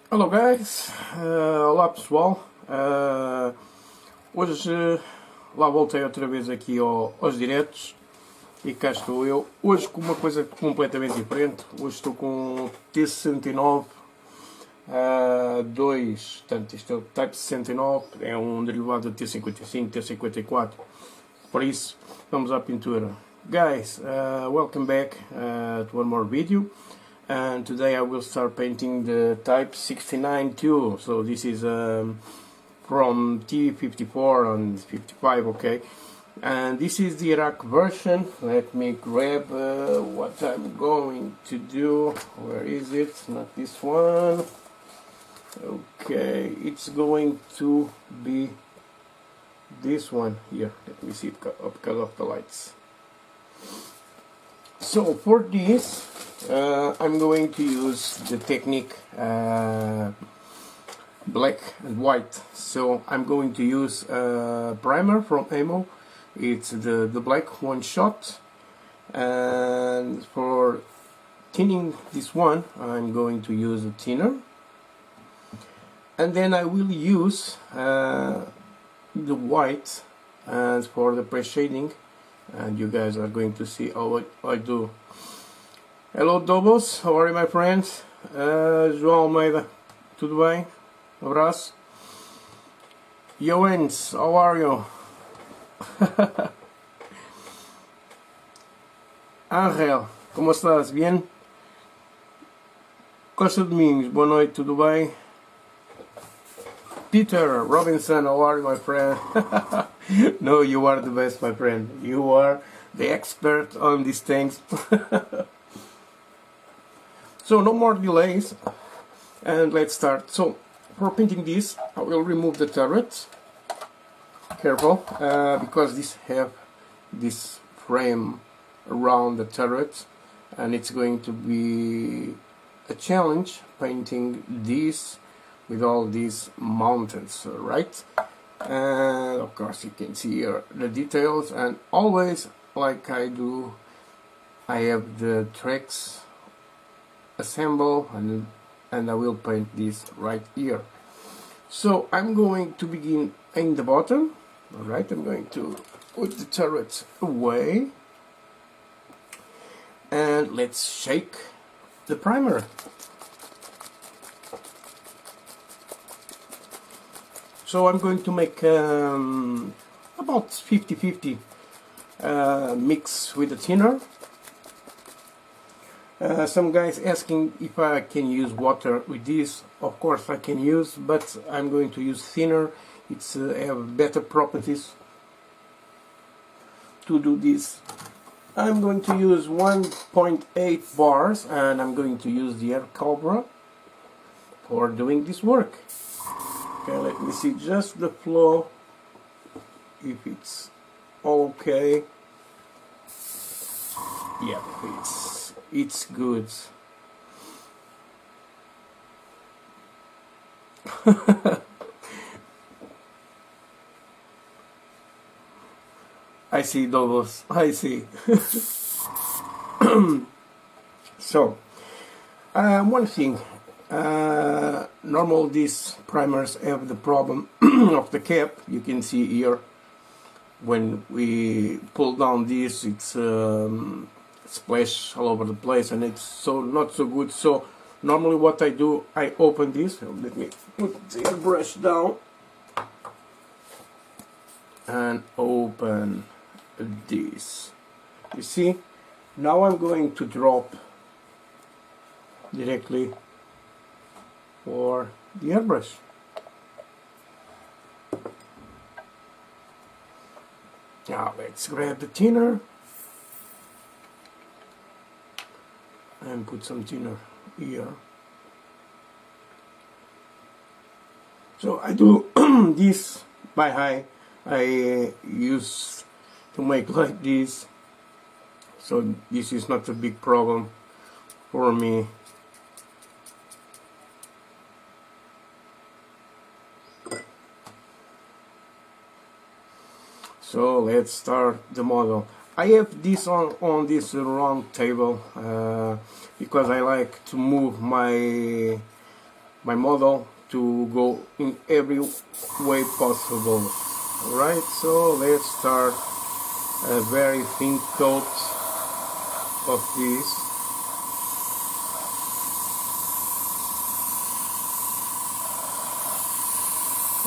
Hello guys, olá pessoal, hoje lá voltei outra vez aqui aos diretos e cá estou eu, hoje com uma coisa completamente diferente. Hoje estou com o T69-II, portanto isto é o Type-69, é um derivado do T55, T54, por isso vamos à pintura. Guys, welcome back to one more video. And today I will start painting the Type-69-II. So this is from T54 and 55, okay. And this is the Iraq version. Let me grab what I'm going to do. Where is it? Not this one. Okay, it's going to be this one here. Let me see it because of the lights. So for this, I'm going to use the technique black and white. So I'm going to use a primer from Emo. It's the black one shot, and for thinning this one I'm going to use a thinner, and then I will use the white and for the pre-shading, and you guys are going to see how I do. Hello Dobos, how are you my friends? João Almeida, tudo bem? Abraço. Joens, how are you? Angel, como estás? Bien? Costa Domingos, boa noite, tudo bem? Peter Robinson, how are you my friend? No, you are the best my friend. You are the expert on these things. So no more delays, and let's start. So for painting this, I will remove the turret. Careful, because this have this frame around the turret, and it's going to be a challenge painting this with all these mountains, right? And of course you can see here the details, and always like I do, I have the tracks assemble, and I will paint this right here. So I'm going to begin in the bottom. Alright, I'm going to put the turret away, and let's shake the primer. So I'm going to make about 50-50 mix with the thinner. Some guys asking if I can use water with this. Of course I can use, but I'm going to use thinner. It's have better properties to do this. I'm going to use 1.8 bars, and I'm going to use the Air Cobra for doing this work. Okay, let me see just the flow, if it's all okay. Yeah, it's good. I see doubles, I see. So, one thing, normal these primers have the problem of the cap. You can see here, when we pull down this, it's splash all over the place, and it's so not so good. So normally what I do, I open this. Let me put the brush down and open this. You see, now I'm going to drop directly for the airbrush. Now let's grab the thinner and put some thinner here. So I do this by eye. I use to make like this, so this is not a big problem for me. So let's start the model. I have this on this round table because I like to move my my model to go in every way possible. Alright, so let's start a very thin coat of this.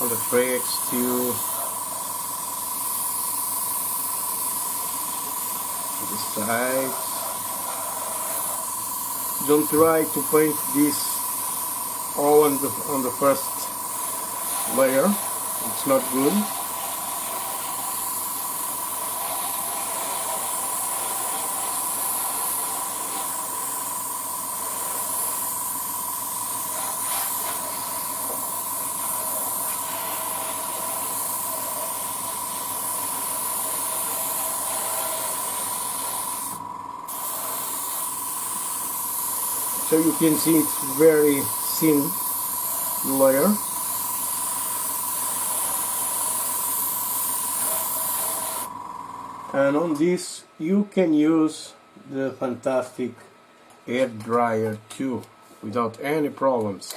On the tracks to the sides. Don't try to paint this all on the first layer, it's not good. So you can see it's very thin layer. And on this you can use the fantastic air dryer too, without any problems.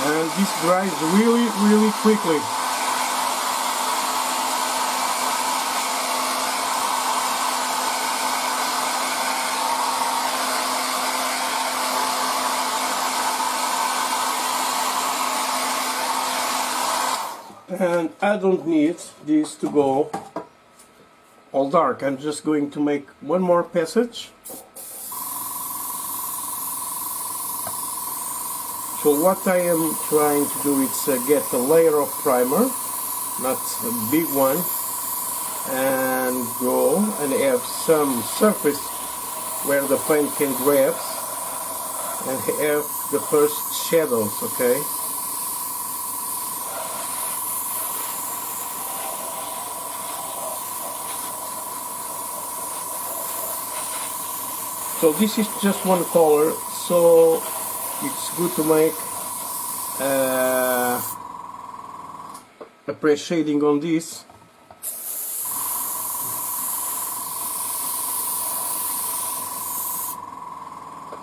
And this dries really quickly. And I don't need this to go all dark. I'm just going to make one more passage. So what I am trying to do is get a layer of primer, not a big one, and go and have some surface where the paint can grab and have the first shadows, okay? So this is just one color, so it's good to make a pre-shading on this.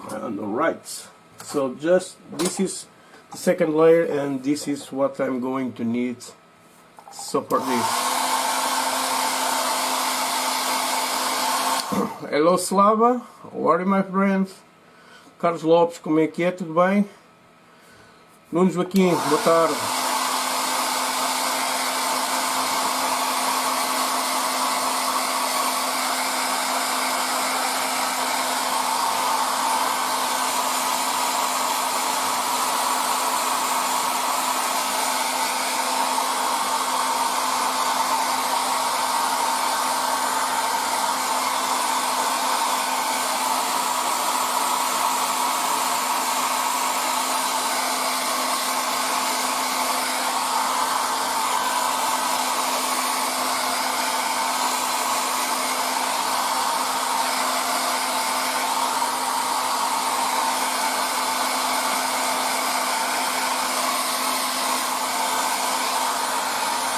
And alright, so just this is the second layer, and this is what I'm going to need. So for this, hello Slava, how are you my friend? Carlos Lopes, como é que é? Tudo bem? Nuno Joaquim, boa tarde.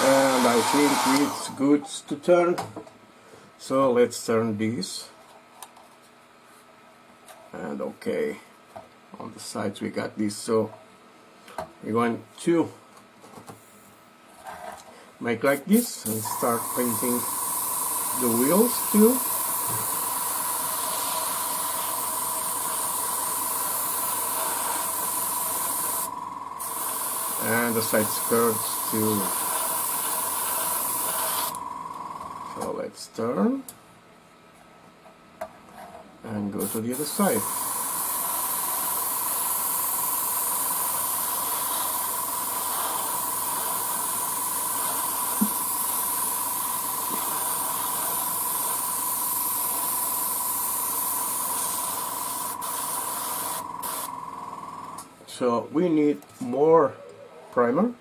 And I think it's good to turn, so let's turn this. And okay, on the sides we got this, so we're going to make like this and start painting the wheels too. And the side skirts too. So let's turn and go to the other side. So we need more primer.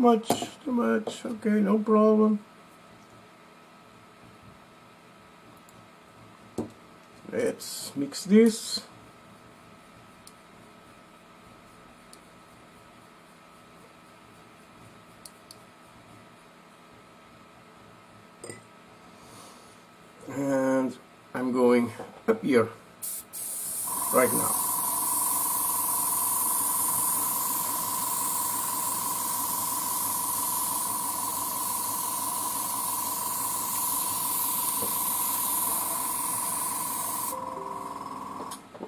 too much, okay, no problem. Let's mix this. And I'm going up here right now.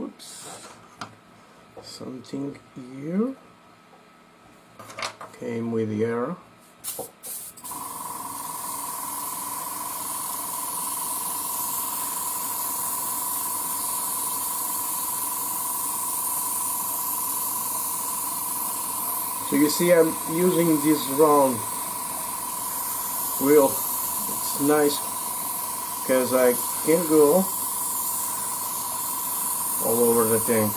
Oops, something here came with the error. So you see, I'm using this round wheel. It's nice because I can go all over the tank.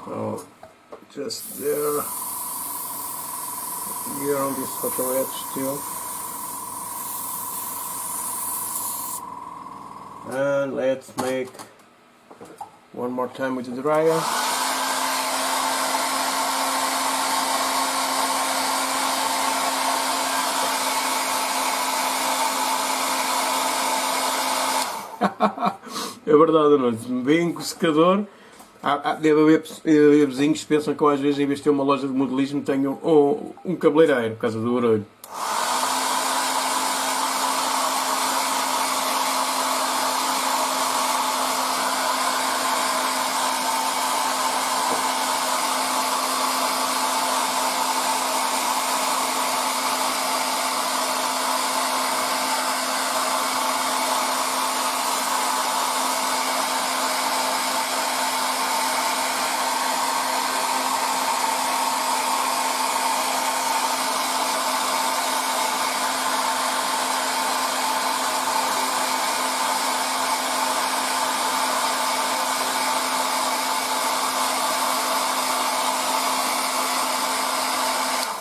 So just there, here on this upper edge too. And let's make one more time with the dryer. É verdade, não? Se me veem com o secador, deve haver vizinhos que pensam que eu às vezes, em vez de ter uma loja de modelismo, tenho um cabeleireiro por causa do barulho.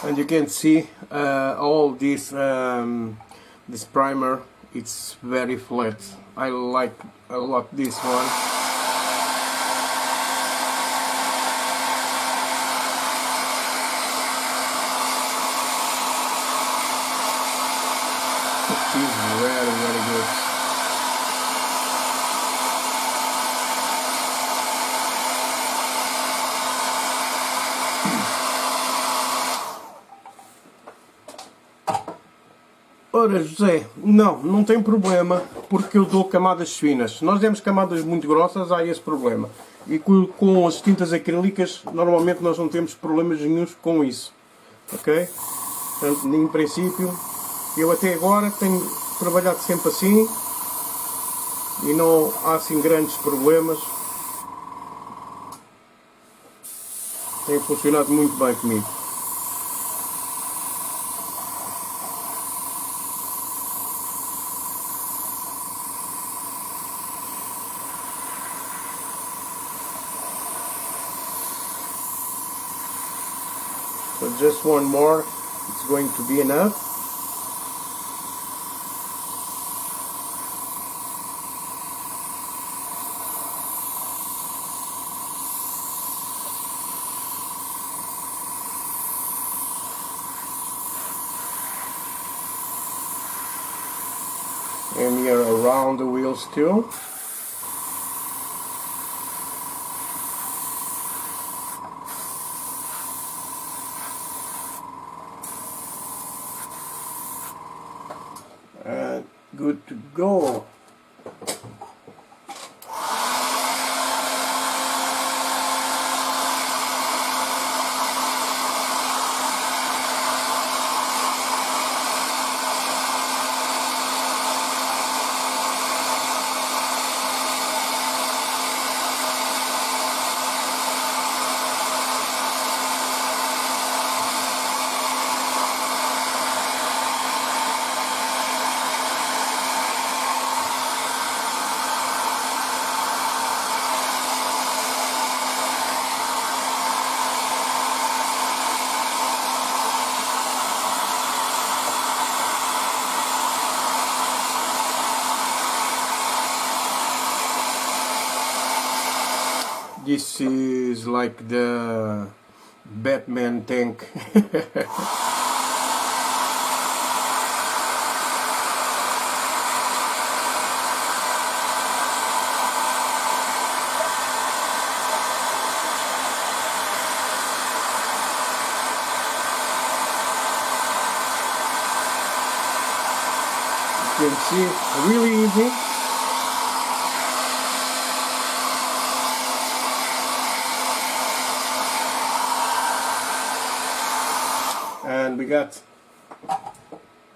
And you can see all this this primer, it's very flat. I like a lot this one. It is very good. Ora, José, não tem problema, porque eu dou camadas finas. Se nós demos camadas muito grossas, há esse problema. E com as tintas acrílicas, normalmente nós não temos problemas nenhuns com isso. Ok? Portanto, em princípio, eu até agora tenho trabalhado sempre assim e não há assim grandes problemas. Tem funcionado muito bem comigo. So just one more, it's going to be enough. And here around the wheels too. Good to go. This is like the Batman tank. You can see it's really easy. And we got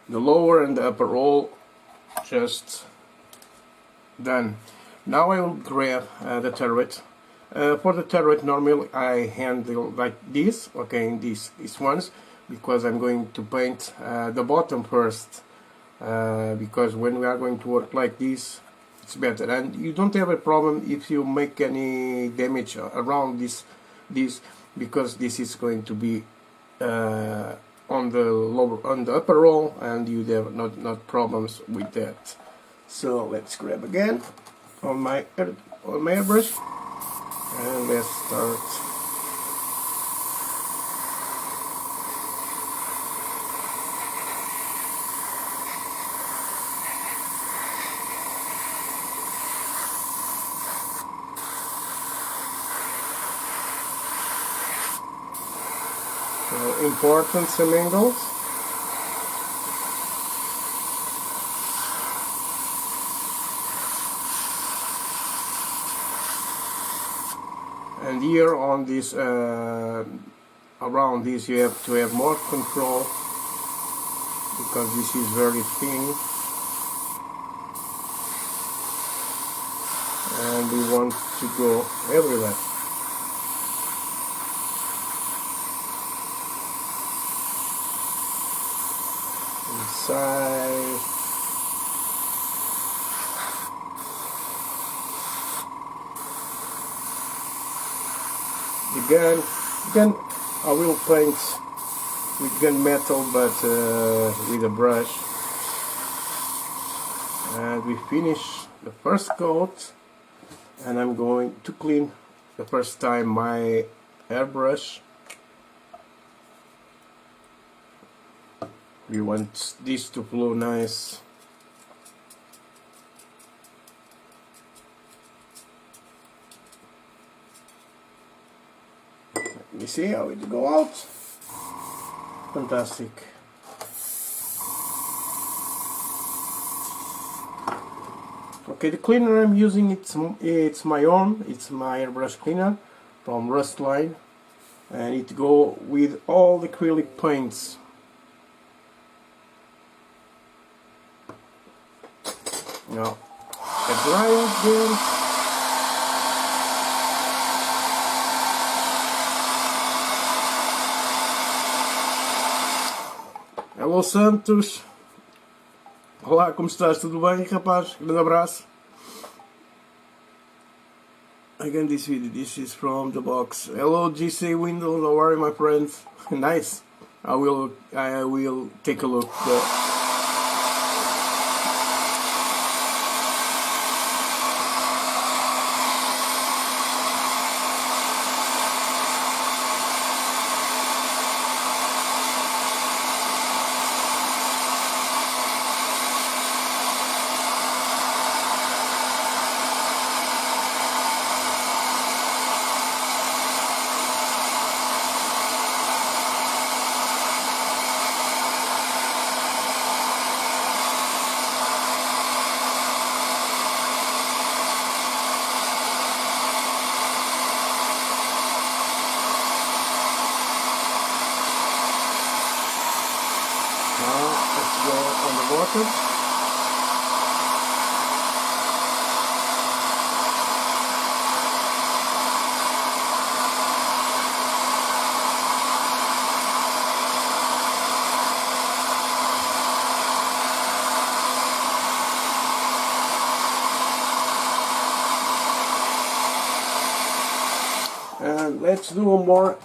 the lower and the upper roll just done. Now I will grab the turret. For the turret, normally I handle like this, okay, in these ones, because I'm going to paint the bottom first. Because when we are going to work like this, it's better, and you don't have a problem if you make any damage around this because this is going to be on the upper roll, and you have not problems with that. So let's grab again on my airbrush, and let's start. Important some angles. And here on this, around this, you have to have more control because this is very thin, and we want to go everywhere. Inside. The gun I will paint with gunmetal, but with a brush. And we finish the first coat, and I'm going to clean the first time my airbrush. We want this to flow nice. Let me see how it go out. Fantastic. Okay, the cleaner I'm using, it's my own. It's my airbrush cleaner from Rustline, and it go with all the acrylic paints. Now, get dry again. Hello Santos. Olá, como estás? Tudo bem, rapaz? Grande abraço. Again, this video, this is from the box. Hello GC Windows, how are you, my friends? Nice. I will take a look. Let's go on the water. And let's do a more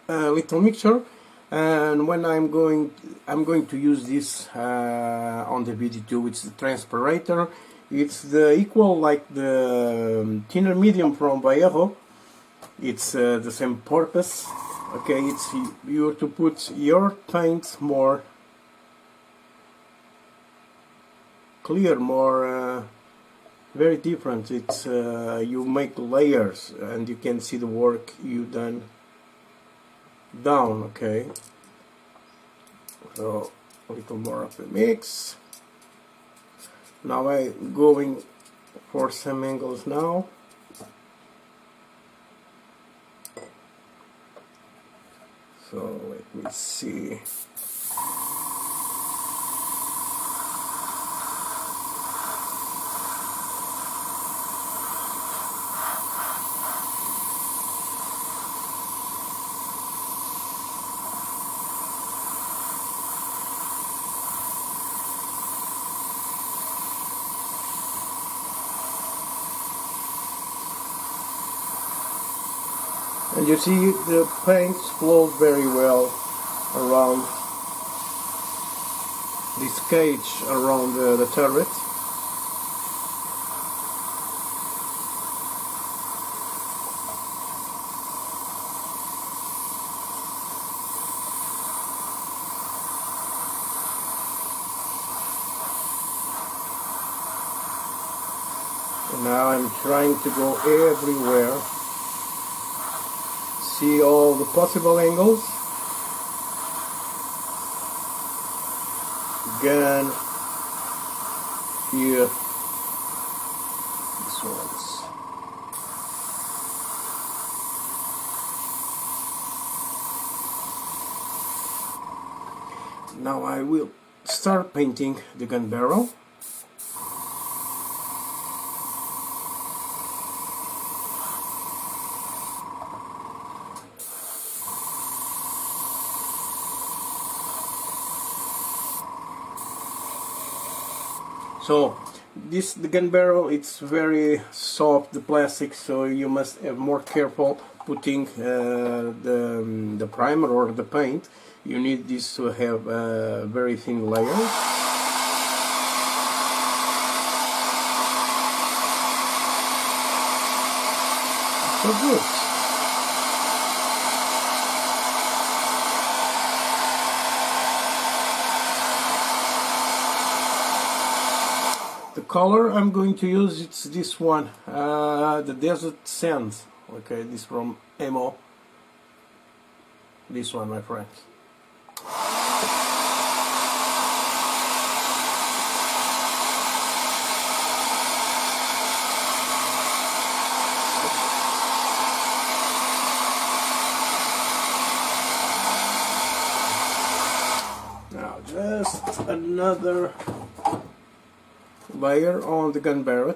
little mixture. And when I'm going to use this on the VD2, it's the transpirator. It's the equal like the thinner medium from Vallejo, it's the same purpose. Okay, it's you to put your paint more clear, more very different. It's you make layers and you can see the work you done down. Okay, so a little more of the mix. Now I'm going for some angles now. So let me see. And you see the paint flows very well around this cage, around the turret. And now I'm trying to go everywhere. See all the possible angles. Again, here, this one's. Now I will start painting the gun barrel. So the gun barrel, it's very soft, the plastic, so you must have more careful putting the primer or the paint. You need this to have a very thin layer. So good. The color I'm going to use, it's this one, the Desert Sand. Okay, this from Emo. This one, my friends. Now just another layer on the gun barrel.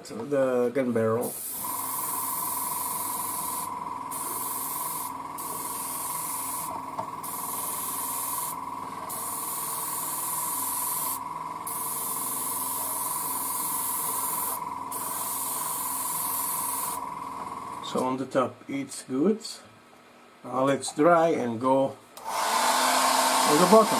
So on the top it's good. Now let's dry and go on the bottom.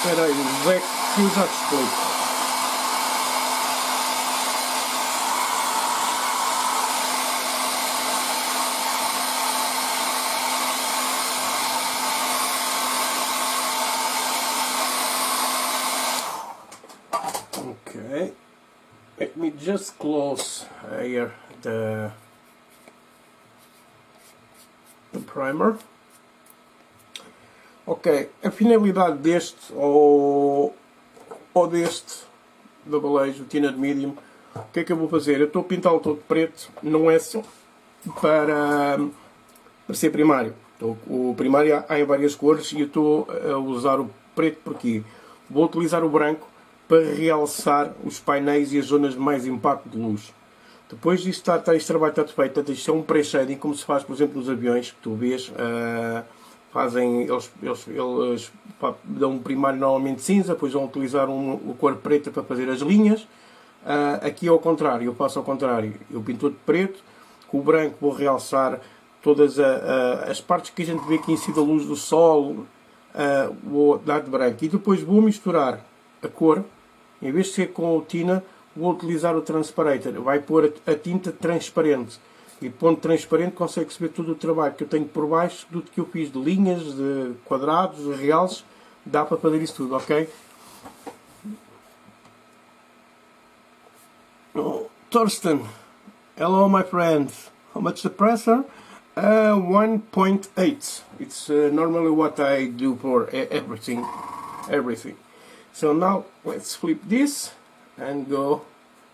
Espera aí, vai cruzar depois. Okay, let me just close here the primer. Ok, a finalidade deste ou deste da balejo, o Tinted Medium, o que é que eu vou fazer? Eu estou a pintá-lo todo preto, não é só para ser primário. O primário há em várias cores e eu estou a usar o preto porque vou utilizar o branco para realçar os painéis e as zonas de mais impacto de luz. Depois disto este trabalho está feito, isto é um pre-shading, como se faz, por exemplo, nos aviões, que tu vês. Eles dão um primário normalmente cinza, depois vão utilizar o cor preta para fazer as linhas. Aqui é ao contrário, eu faço ao contrário, eu pinto de preto, com o branco vou realçar todas as partes que a gente vê que incide a luz do sol, vou dar de branco e depois vou misturar a cor. Em vez de ser com o tina, vou utilizar o transparente. Vai pôr a tinta transparente. E pondo transparente consegue-se ver todo o trabalho que eu tenho por baixo, tudo que eu fiz de linhas, de quadrados, de realces. Dá para fazer isso tudo, ok? Oh, Thorsten, hello my friend. How much the pressure? 1.8. It's normally what I do for everything. So now let's flip this and go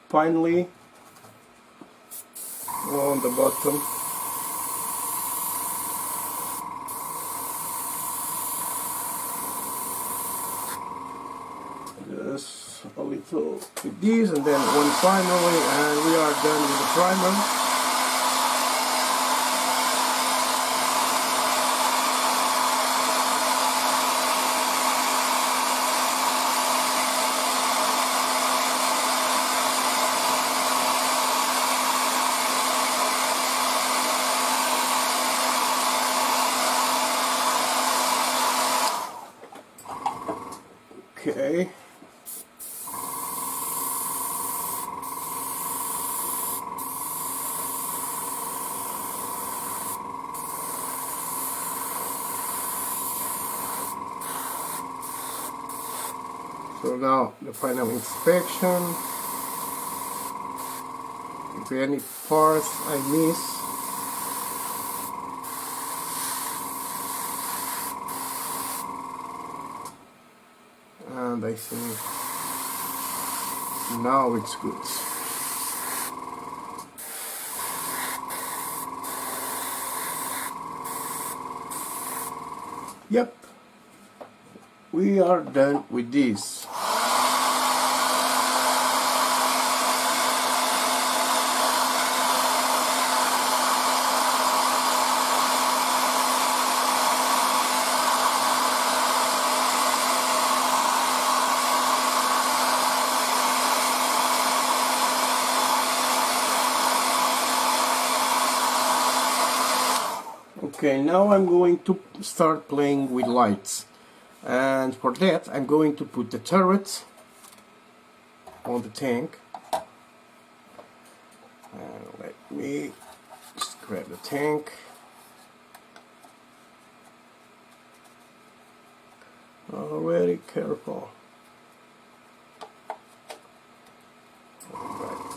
finally on the bottom. Just a little with this and then one finally, and we are done with the primer. Okay. So now the final inspection. If any parts I miss, and I think now it's good. Yep, we are done with this. Okay, now I'm going to start playing with lights, and for that I'm going to put the turret on the tank. And let me just grab the tank. Oh, very careful. Alright.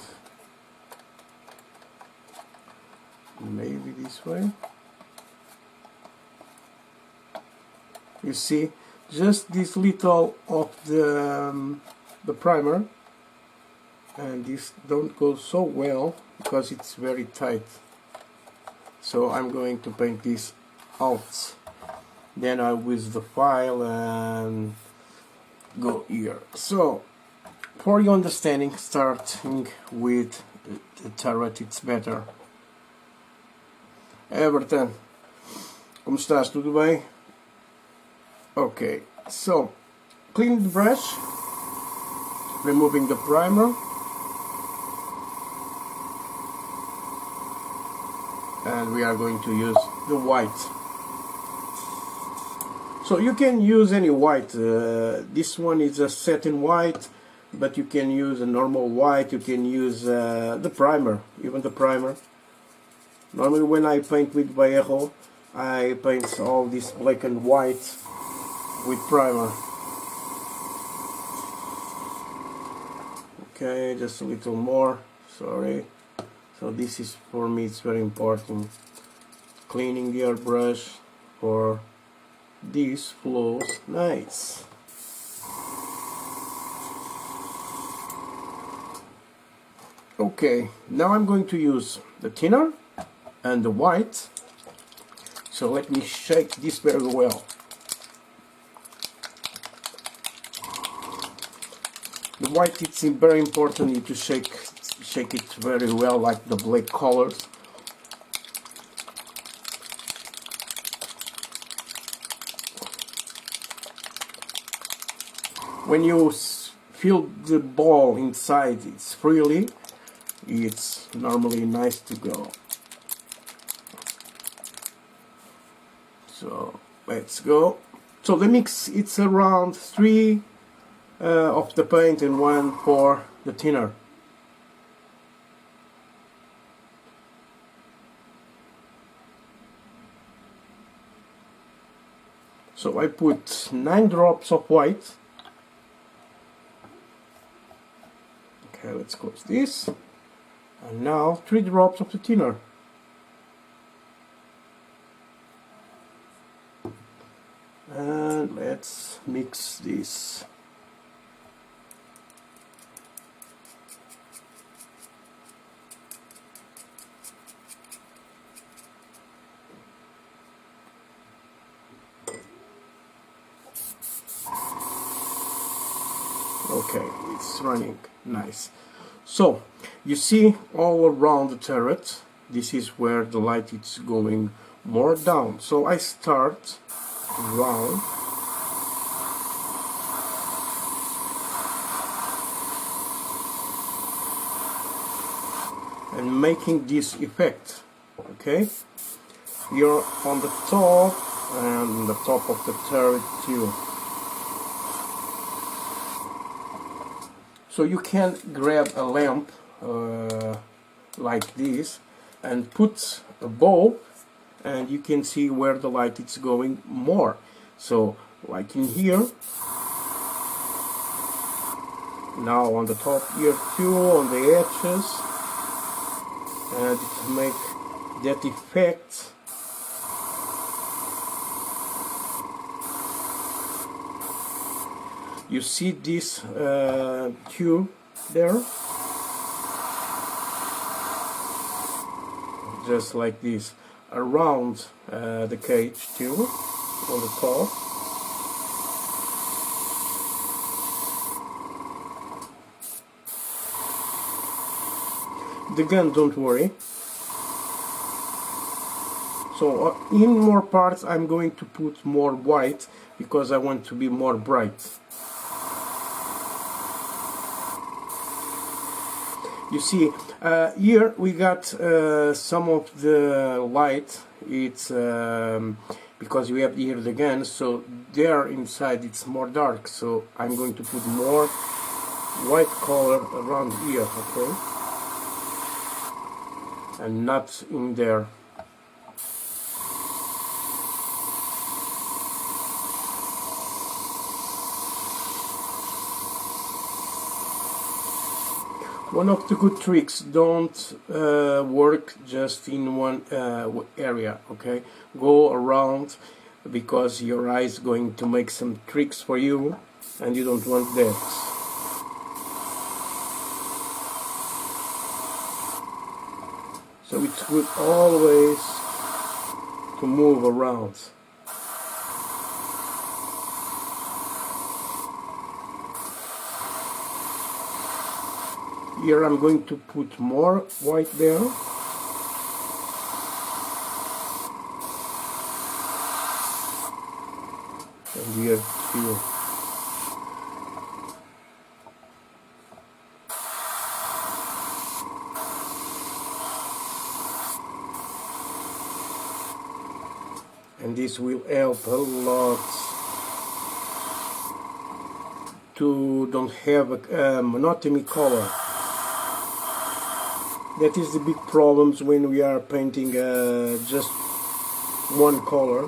Maybe this way. You see, just this little of the primer, and this don't go so well because it's very tight. So I'm going to paint this out. Then I use the file and go here. So, for your understanding, starting with the turret, it's better. Everton, como estás? Tudo bem? Okay, so clean the brush, removing the primer, and we are going to use the white. So you can use any white. This one is a satin white, but you can use a normal white. You can use the primer, even the primer. Normally when I paint with Vallejo, I paint all this black and white with primer. Okay, just a little more, sorry. So this is, for me, it's very important. Cleaning the airbrush for this flows nice. Okay, now I'm going to use the thinner and the white. So let me shake this very well. The white, it's very important to shake it very well, like the black colors. When you feel the ball inside, it's freely, it's normally nice to go. So let's go. So the mix, it's around 3 of the paint and 1 for the thinner. So I put 9 drops of white. Okay, let's close this. And now 3 drops of the thinner. And let's mix this. Okay, it's running nice. So you see all around the turret, this is where the light is going more down. So I start round and making this effect. Okay, here on the top and the top of the turret too. So you can grab a lamp like this and put a bulb, and you can see where the light is going more. So like in here, now on the top here too, on the edges, and to make that effect. You see this tube there? Just like this, around the cage too, on the top. The gun, don't worry. So in more parts I'm going to put more white because I want to be more bright. You see, here we got some of the light. It's because we have here the gun, so there inside it's more dark. So I'm going to put more white color around here, okay, and not in there. One of the good tricks, don't work just in one area, okay? Go around, because your eye is going to make some tricks for you and you don't want that. So it's good always to move around. Here I'm going to put more white there. And here too. And this will help a lot to don't have a monotony color. That is the big problems when we are painting just one color.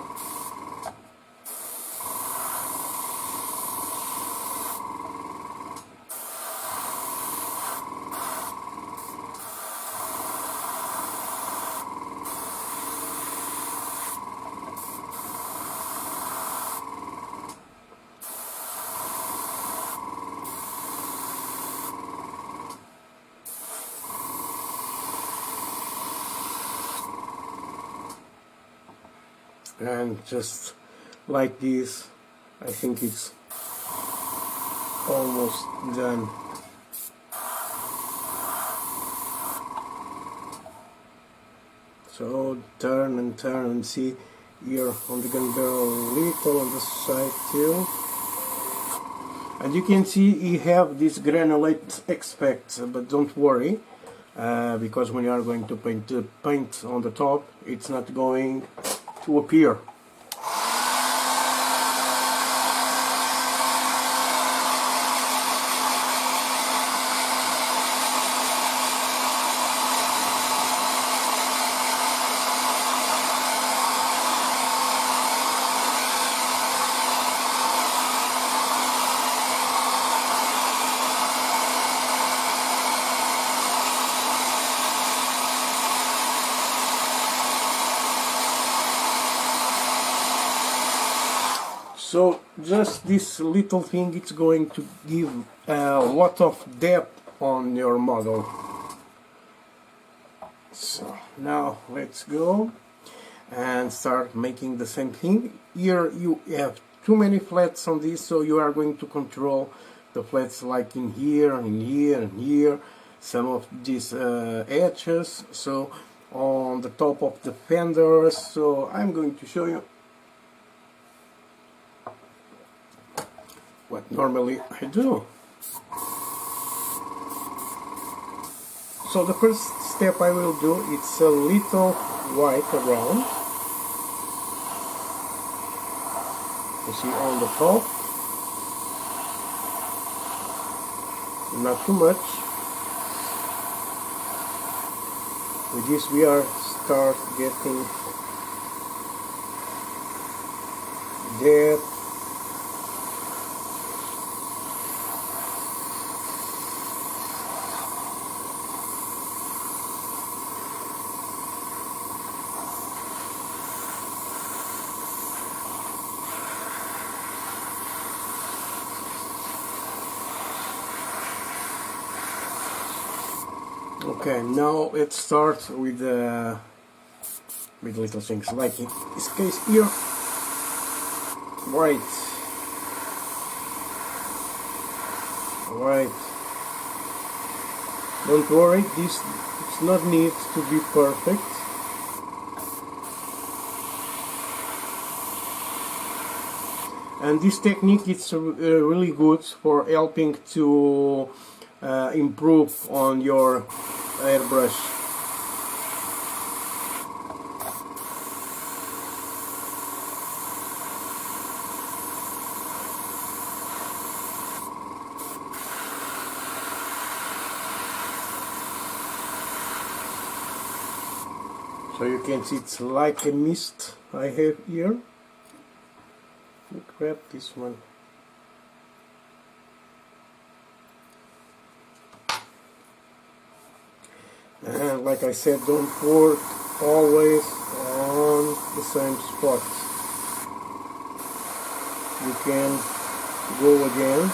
And just like this, I think it's almost done. So turn and see here on the gun barrel, little on the side too. And you can see you have this granulate effect, but don't worry, because when you are going to paint the paint on the top, it's not going to appear. So just this little thing, it's going to give a lot of depth on your model. So now let's go and start making the same thing. Here you have too many flats on this, so you are going to control the flats like in here, in here, and here, some of these edges, so on the top of the fenders. So I'm going to show you what normally I do. So the first step I will do, it's a little white around. You see on the top, not too much. With this we are start getting depth. Okay, now let's start with little things, like in this case here, white, don't worry, this it's not need to be perfect. And this technique is really good for helping to improve on your airbrush. So you can see it's like a mist I have here. Let me grab this one. And like I said, don't work always on the same spot. You can go again.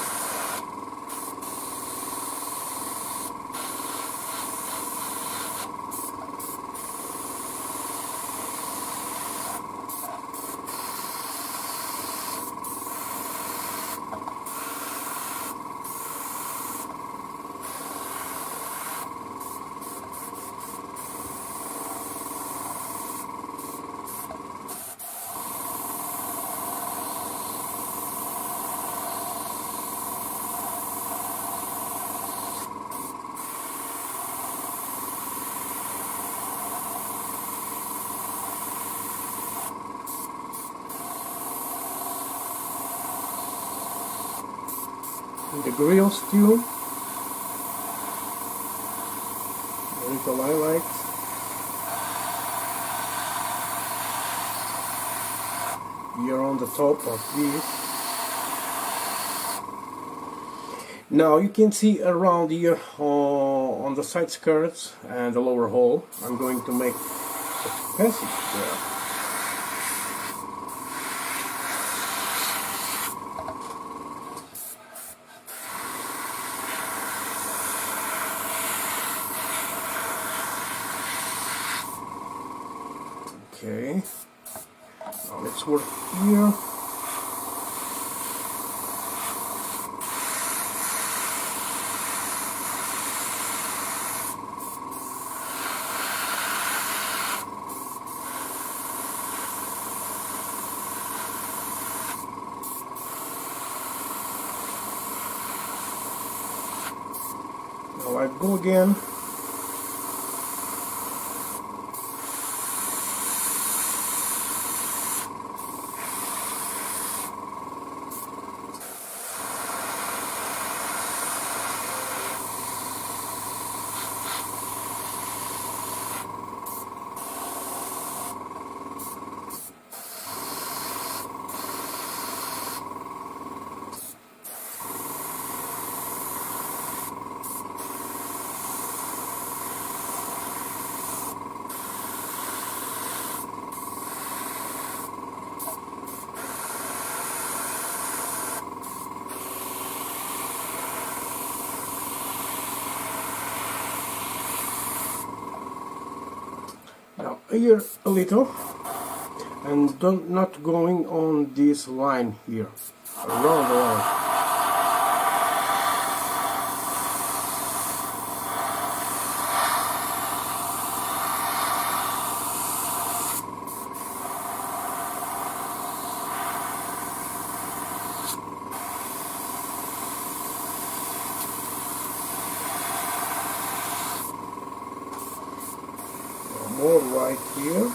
The grills too, a little highlights. Here on the top of this. Now you can see around here on the side skirts and the lower hole, I'm going to make a passage there. Okay, now let's work here. Now I go again. here a little, and not going on this line here, around the line. More right here.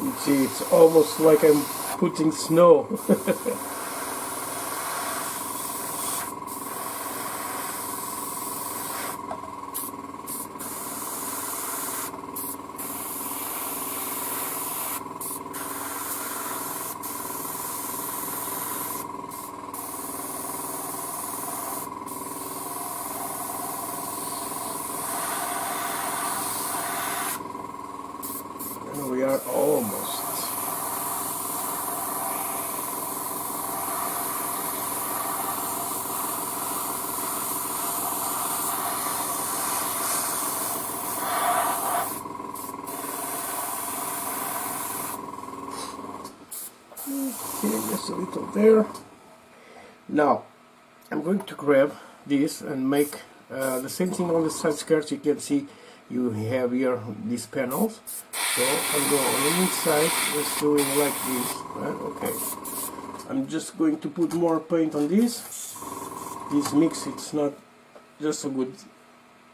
You see, it's almost like I'm putting snow. And we are almost. Okay, just a little there. Now, I'm going to grab this and make the same thing on the side skirts. You can see you have here these panels. So I'm going on the inside, just doing like this. Right? Okay. I'm just going to put more paint on this. This mix, it's not just so good.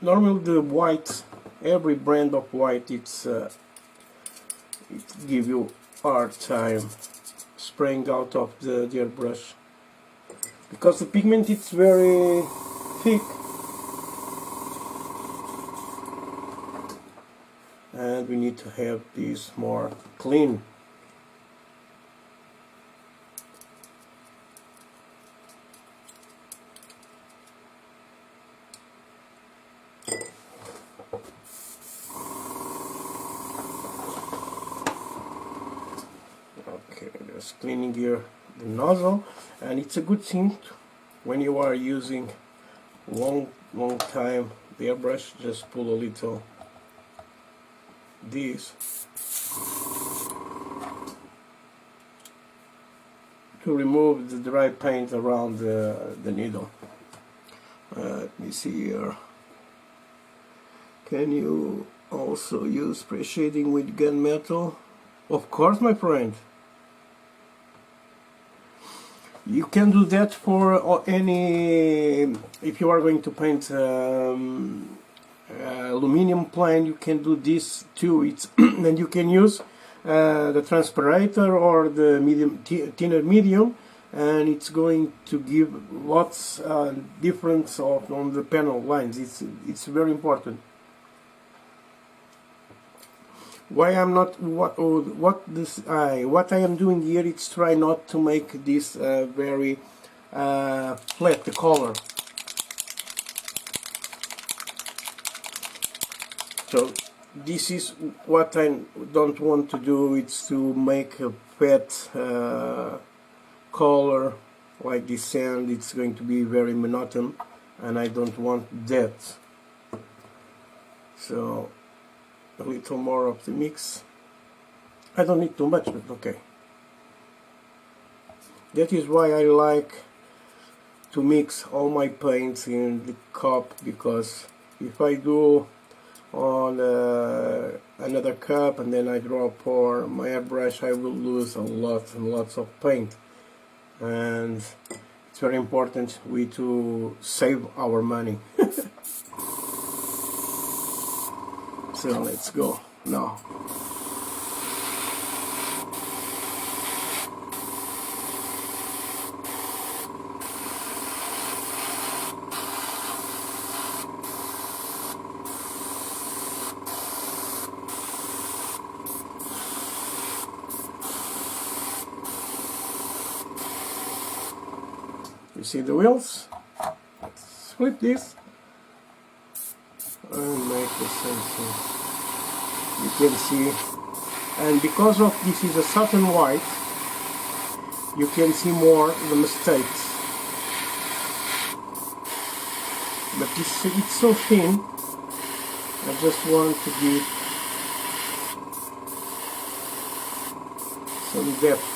Normally the white, every brand of white, it give you hard time spraying out of the airbrush, because the pigment it's very thick, and we need to have this more clean. Okay, just cleaning here the nozzle, and it's a good thing when you are using long time the airbrush. Just pull a little this to remove the dry paint around the needle. Let me see here. Can you also use spray shading with gunmetal? Of course, my friend. You can do that for any, if you are going to paint aluminum plane, you can do this too. It's and you can use the transpirator or the thinner medium, and it's going to give lots difference on the panel lines. It's very important. Why I'm not what I am doing here, it's try not to make this very flat, the color. So this is what I don't want to do. It's to make a fat color like this sand. It's going to be very monotonous, and I don't want that. So a little more of the mix. I don't need too much, but okay. That is why I like to mix all my paints in the cup, because if I do on another cup and then I draw pour my airbrush, I will lose a lot and lots of paint, and it's very important to save our money. So let's go now. You see the wheels? Let's flip this and make the same thing. You can see, and because of this is a satin white, you can see more the mistakes. But it's so thin, I just want to give some depth.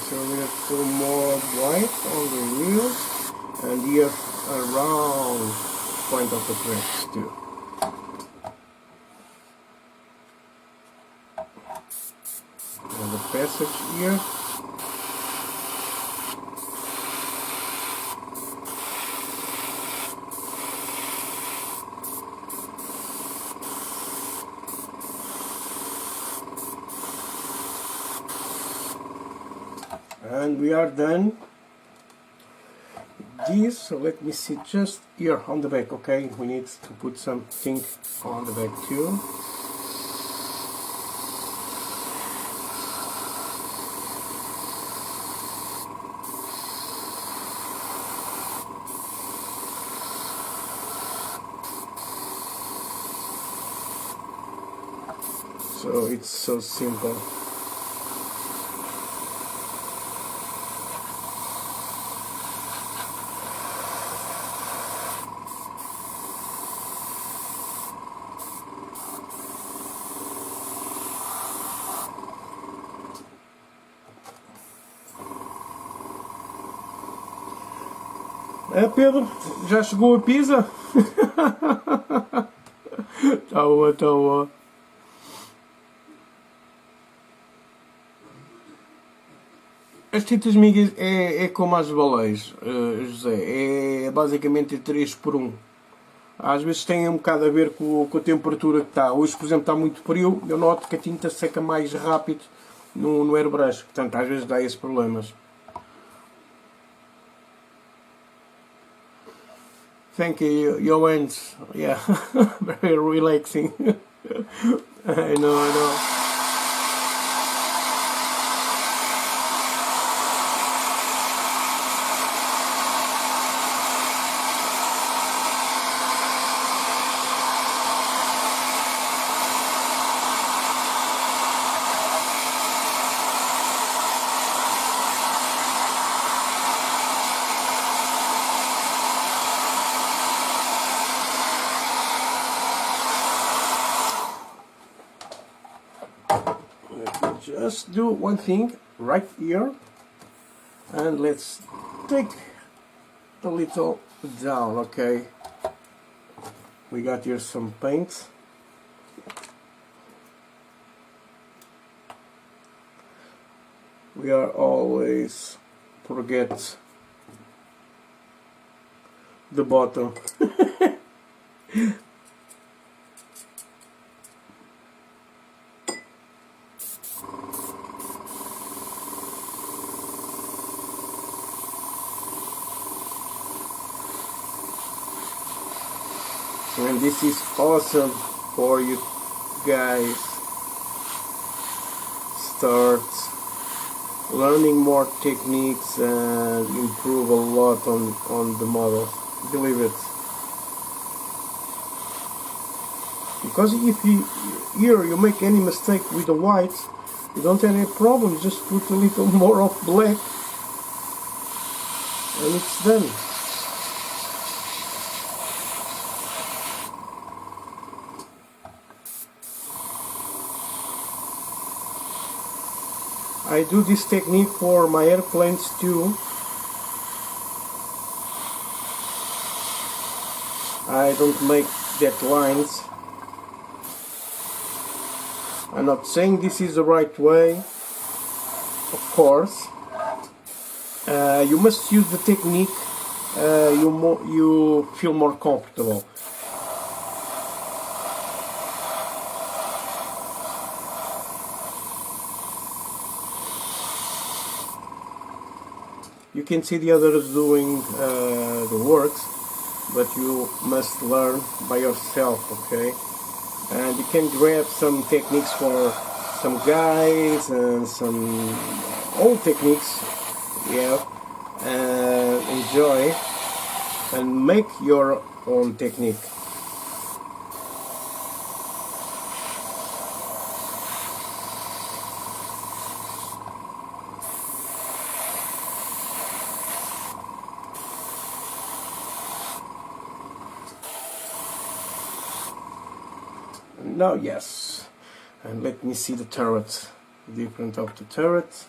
So we have some more white on the wheels, and here around point of the brakes too. And the passage here. And we are done this. So let me see, just here on the back. Okay, we need to put something on the back too. So it's so simple. É, Pedro, já chegou a pizza? Tá boa, tá boa. As tintas migas é como as baleias, José, é basicamente 3 por 1. Às vezes tem um bocado a ver com a temperatura que está. Hoje, por exemplo, está muito frio, eu noto que a tinta seca mais rápido no airbrush, portanto às vezes dá esses problemas. Thank you, your hands, yeah, very relaxing. I know. Just do one thing right here, and let's take a little down. Okay, we got here some paint. We are always forget the bottom. And this is awesome for you guys start learning more techniques and improve a lot on the model, believe it. Because if you make any mistake with the white, you don't have any problem, just put a little more of black and it's done. I do this technique for my airplanes too. I don't make that lines. I'm not saying this is the right way, of course. You must use the technique you feel more comfortable. You can see the others doing the works, but you must learn by yourself, okay? And you can grab some techniques for some guys and some old techniques, yeah, and enjoy and make your own technique. Now, yes, and let me see the turret, different of the turret.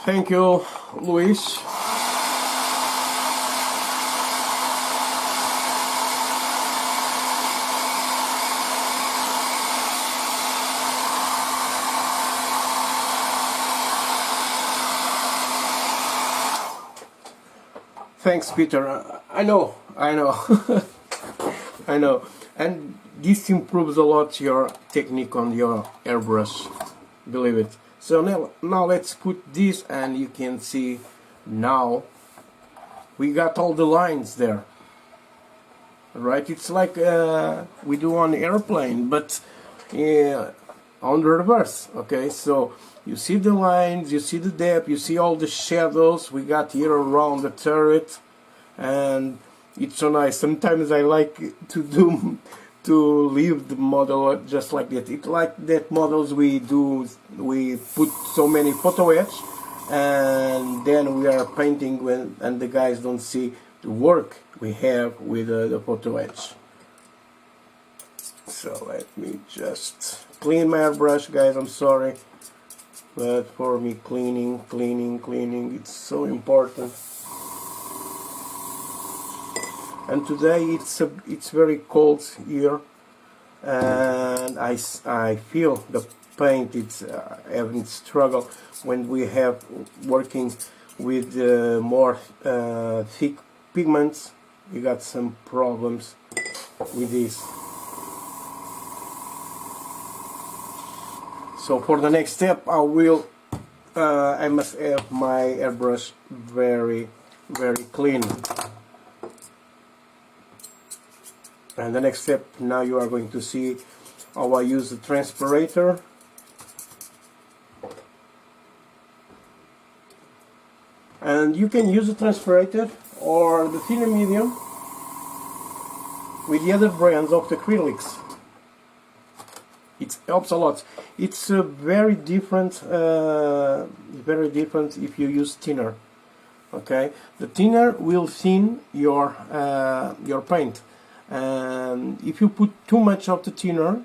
Thank you, Luis. Thanks, Peter. I know. I know. And this improves a lot your technique on your airbrush, believe it. So now let's put this, and you can see now we got all the lines there. Right? It's like we do on airplane, but on the reverse. Okay, so you see the lines, you see the depth, you see all the shadows we got here around the turret, and it's so nice. Sometimes I like to leave the model just like that. It's like that models we put so many photo etch, and then we are painting and the guys don't see the work we have with the photo etch. So let me just clean my airbrush, guys. I'm sorry, but for me cleaning, it's so important. And today it's very cold here, and I feel the paint it's having struggle when we have working with more thick pigments. We got some problems with this. So for the next step, I must have my airbrush very clean. And the next step, now you are going to see how I use the transpirator. And you can use the transpirator or the thinner medium with the other brands of the acrylics. It helps a lot. It's very different if you use thinner. Okay, the thinner will thin your paint. And if you put too much of the thinner,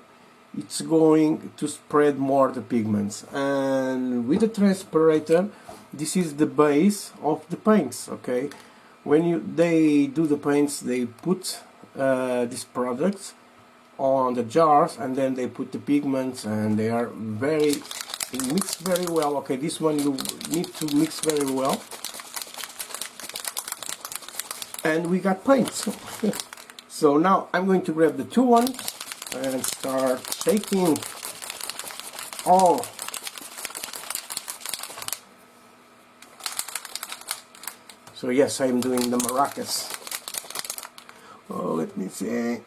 it's going to spread more the pigments. And with the transpirator, this is the base of the paints. Okay, when they do the paints, they put these products on the jars, and then they put the pigments, and they are mix very well. Okay, this one you need to mix very well, and we got paints. So now I'm going to grab the 2-1 and start shaking all. So yes, I'm doing the maracas. Oh, let me see.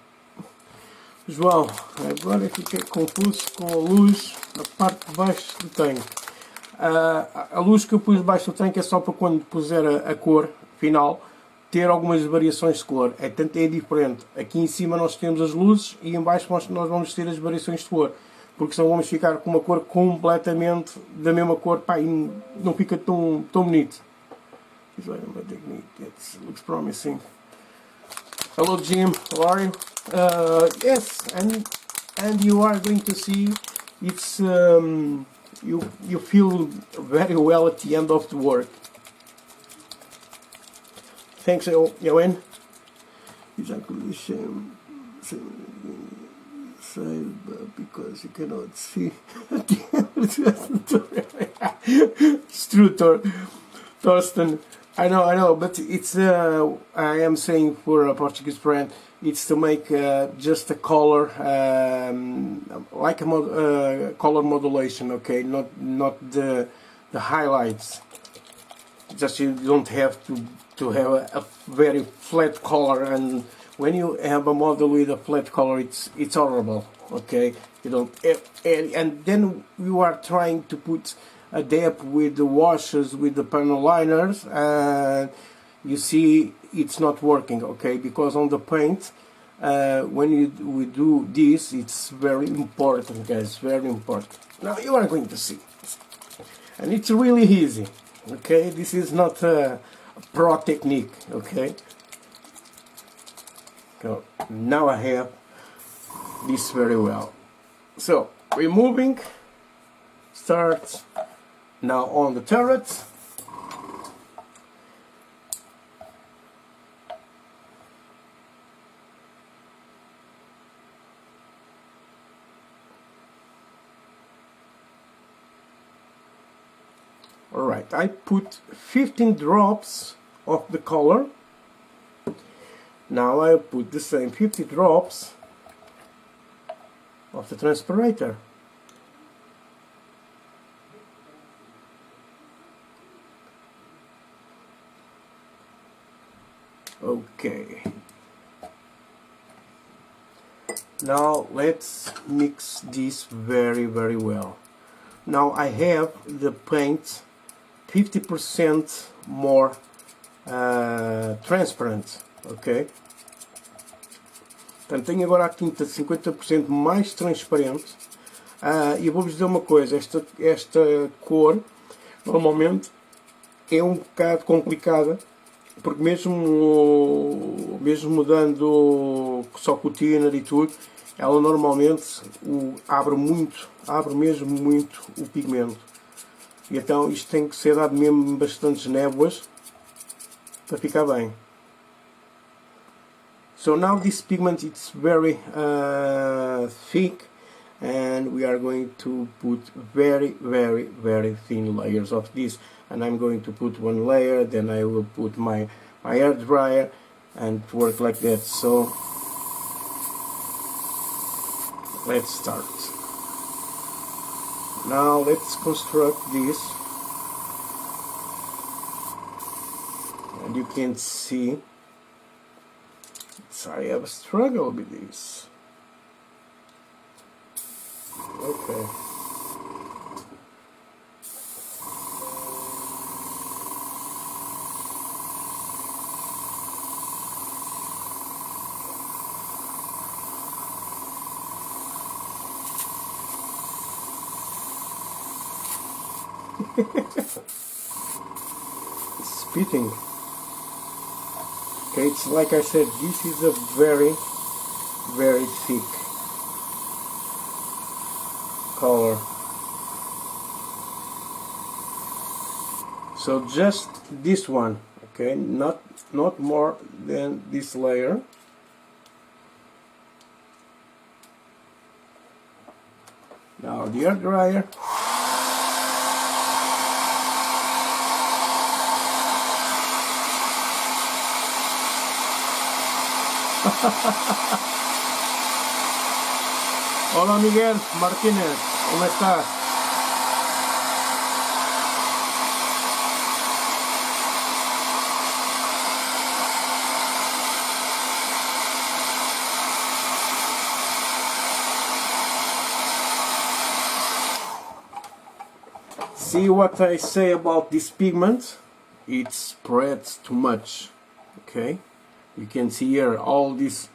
João, agora fiquei confuso com a luz na parte de baixo do tanque. A luz que eu pus debaixo do tanque é só para quando puser a cor final ter algumas variações de cor. É diferente. Aqui em cima nós temos as luzes e em baixo nós vamos ter as variações de cor, porque senão vamos ficar com uma cor completamente da mesma cor, pá, e não fica tão bonito. This is my technique. It looks promising. Hello Jim, how are you? Yes, and you are going to see it's you feel very well at the end of the work. Thanks, Joanne. Exactly the same side, because you cannot see at the end. It's true, Thorsten. I know, but it's I am saying for a Portuguese brand, it's to make just a color, like a color modulation, okay, not the highlights. Just you don't have to have a very flat color, and when you have a model with a flat color, it's horrible, okay. You don't, and then you are trying to put a depth with the washes, with the panel liners, and you see it's not working, okay, because on the paint, when we do this, it's very important, guys, very important. Now you are going to see, and it's really easy, okay. This is not a pro technique, okay. So now I have this very well. So removing, start now on the turret. Alright, I put 15 drops of the color. Now I put the same 50 drops of the transpirator. Okay. Now let's mix this very well. Now I have the paint 50% more transparent, ok? Portanto, tenho agora a tinta 50% mais transparente. E vou-vos dizer uma coisa, esta cor normalmente é um bocado complicada, porque mesmo mudando só com o thinner e tudo, ela normalmente abre mesmo muito o pigmento. E então isto tem que ser dado mesmo bastantes névoas para ficar bem. So now this pigment is very thick, and we are going to put very thin layers of this, and I'm going to put one layer, then I will put my hair dryer and work like that. So let's start. Now let's construct this, and you can see I have a struggle with this. Okay. Spitting. Okay, it's like I said, this is a very thick color. So just this one, okay, not more than this layer. Now the hair dryer. Hola Miguel Martínez, ¿cómo estás? See what I say about this pigment? It spreads too much, okay? You can see here all these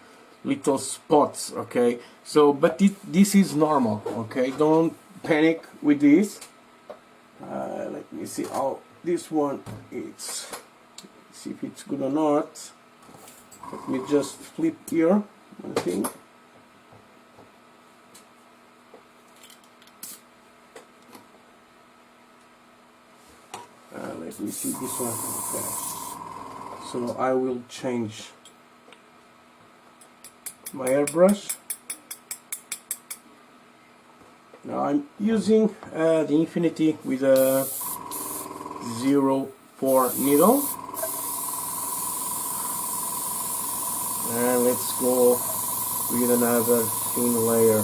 little spots, okay? So, but this is normal, okay? Don't panic with this. Let me see how this one is. See if it's good or not. Let me just flip here one thing. Let me see this one. Okay. So I will change my airbrush. Now I'm using the Infinity with a 0.4 needle. let's go with another thin layer.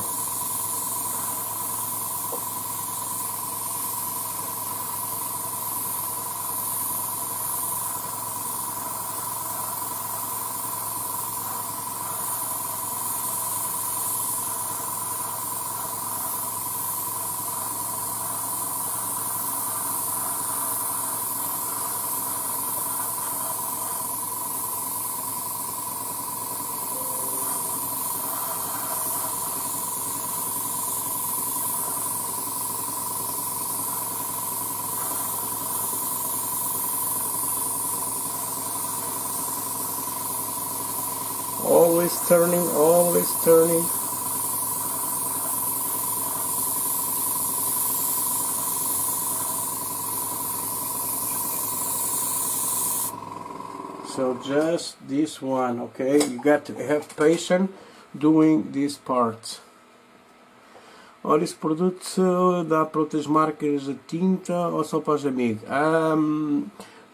Always turning, always turning. So just this one, okay? You got to have patience doing this part. Ora, este produto dá para outras marcas de tinta ou só para os amigos?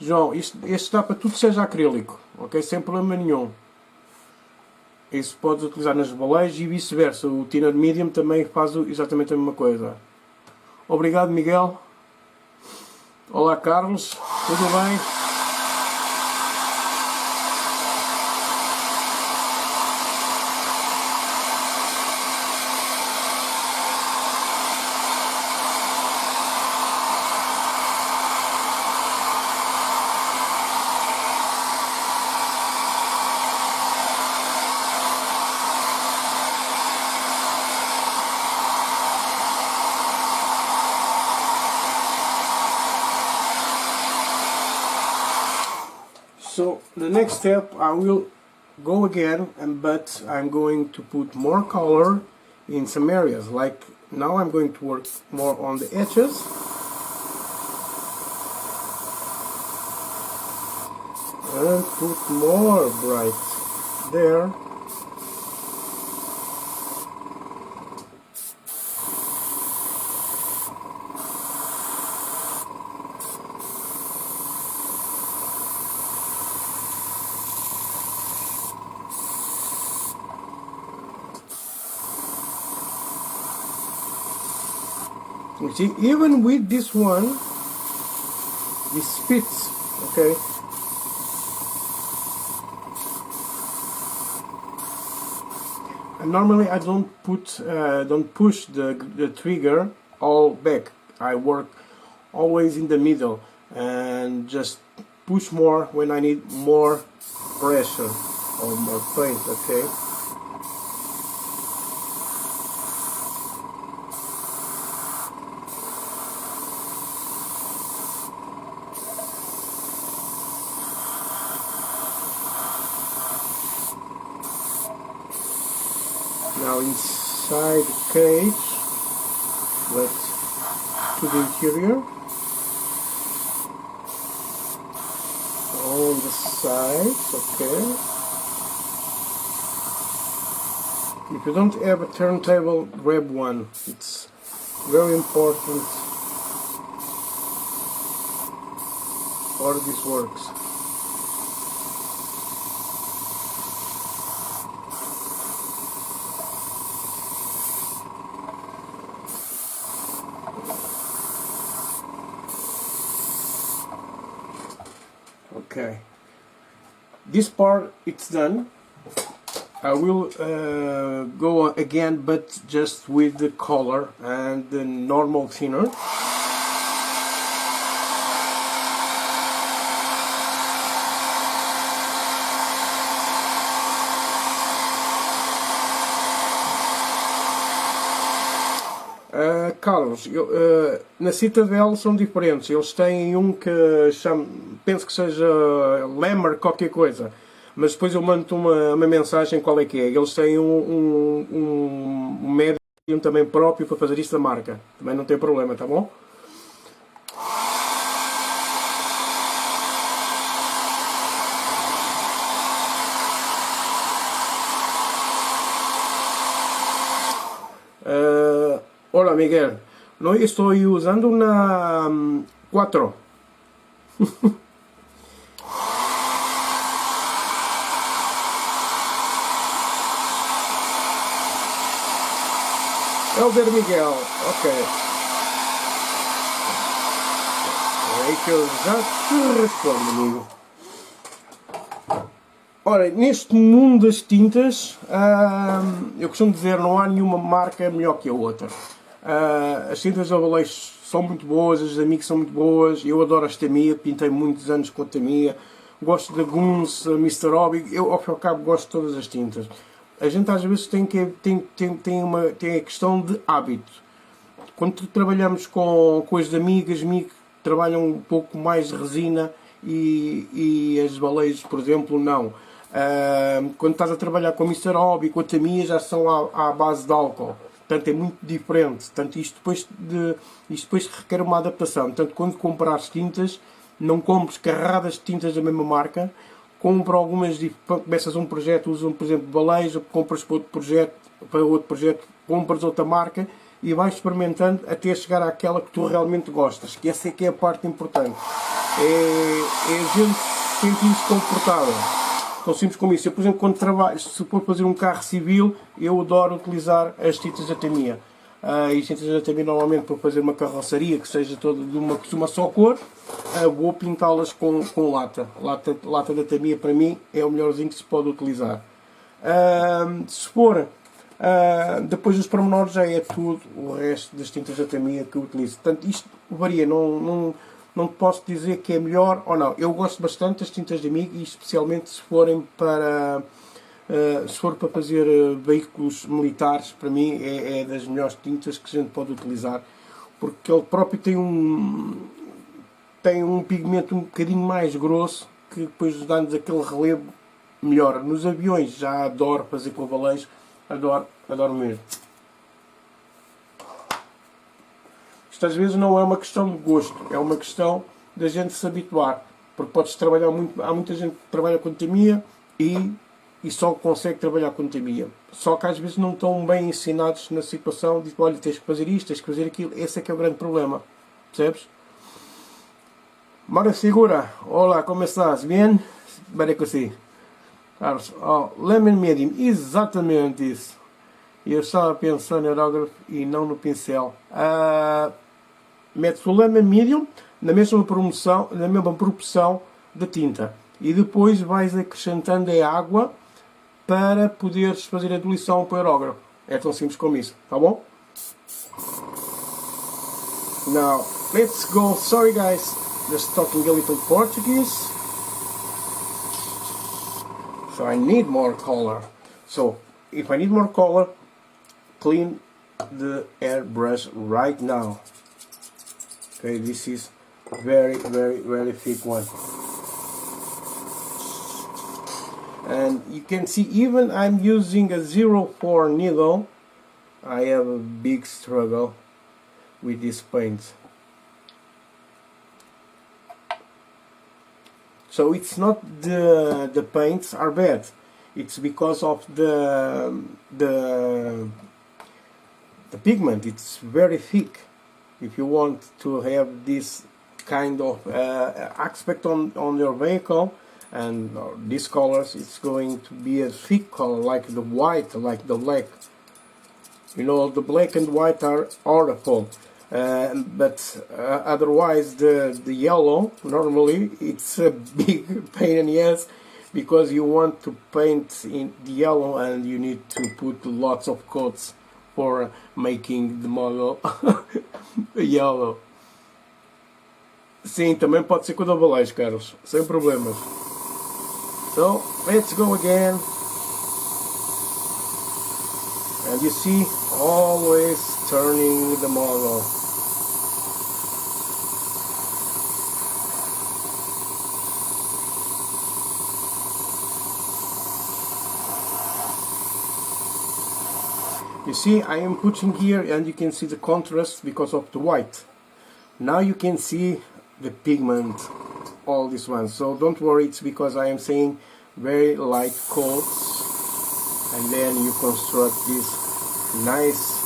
João, este dá para tudo seja acrílico, ok? Sem problema nenhum. Isso podes utilizar nas baleias e vice-versa. O thinner medium também faz exatamente a mesma coisa. Obrigado, Miguel. Olá, Carlos. Tudo bem? So the next step, I will go again, but I'm going to put more color in some areas. Like now I'm going to work more on the edges. And put more bright there. You see, even with this one, this fits, okay? And normally I don't push the trigger all back. I work always in the middle and just push more when I need more pressure or more paint, okay? Now inside the cage, let's to the interior, on the sides, okay. If you don't have a turntable, grab one. It's very important how this works. Okay, this part it's done. I will go again, but just with the color and the normal thinner. Carlos, na Citadel são diferentes. Eles têm um que chama, penso que seja Lemmer qualquer coisa, mas depois eu mando uma mensagem qual é que é. Eles têm um médium também próprio para fazer isso da marca. Também não tem problema, tá bom? Hola Miguel, no estoy usando una 4. Helder Miguel, ok. É aí que eu já te respondo, amigo. Ora, neste mundo das tintas, eu costumo dizer, não há nenhuma marca melhor que a outra. As tintas da Valeixo são muito boas, as da Mix são muito boas, eu adoro a Tamiya, pintei muitos anos com a Tamiya, gosto da Guns, Mr. Hobby, eu ao fim e ao cabo gosto de todas as tintas. A gente às vezes tem a questão de hábito. Quando trabalhamos com coisas amigas, Mix trabalham um pouco mais de resina e as baleias, por exemplo, não. Quando estás a trabalhar com a Mr. Hobby, com a Tamiya, já são à base de álcool. Portanto, é muito diferente. Portanto, isto depois requer uma adaptação. Portanto, quando comprares tintas, não compres carradas de tintas da mesma marca. Compra algumas, começas um projeto, usas, por exemplo, baleia, compras para outro projeto, compras outra marca e vais experimentando até chegar àquela que tu realmente gostas. Que essa é que é a parte importante. É a gente sentir-se confortável. Tão simples como isso. Eu, por exemplo, quando trabalho, se for fazer um carro civil, eu adoro utilizar as tintas da Tamiya. E as tintas da Tamiya normalmente para fazer uma carroceria que seja toda de uma só cor, vou pintá-las com lata. Lata da Tamiya para mim é o melhorzinho que se pode utilizar. Se for depois dos pormenores já é tudo o resto das tintas da Tamiya que eu utilizo. Portanto, isto varia, não te posso dizer que é melhor ou não. Eu gosto bastante das tintas de amigo e especialmente se forem para se for para fazer veículos militares, para mim é das melhores tintas que a gente pode utilizar, porque ele próprio tem um pigmento um bocadinho mais grosso que depois dá-nos aquele relevo melhor. Nos aviões já adoro fazer com baleias, adoro mesmo. Isto às vezes não é uma questão de gosto, é uma questão da gente se habituar, porque podes trabalhar muito, há muita gente que trabalha com Tamiya e só consegue trabalhar com Tamiya, só que às vezes não estão bem ensinados na situação de, olha, tens que fazer isto, tens que fazer aquilo, esse é que é o grande problema, percebes? Mara Segura, olá, como estás? Bem? Bem que sim. Carlos, Lemon Medium, exatamente isso. Eu estava pensando no aerógrafo e não no pincel. Metes o Lemon Medium na mesma proporção da tinta e depois vais acrescentando a água para poderes fazer a diluição para o aerógrafo. É tão simples como isso, tá bom? Now, let's go. Sorry guys, just talking a little Portuguese. So I need more color. So if I need more color, clean the airbrush right now. Okay, this is very thick one. And you can see even I'm using a 04 needle, I have a big struggle with this paint. So it's not the paints are bad, it's because of the pigment. It's very thick. If you want to have this kind of aspect on your vehicle and these colors, it's going to be a thick color like the white, like the black. You know, the black and white are horrible. But otherwise the yellow, normally it's a big pain in the ass because you want to paint in the yellow and you need to put lots of coats for making the model yellow. Sim, também pode ser com double lace, Carlos, sem problemas. So, let's go again. And you see, always turning the model. You see, I am putting here and you can see the contrast because of the white. Now you can see the pigment, all this one. So don't worry, it's because I am saying very light coats and then you construct this nice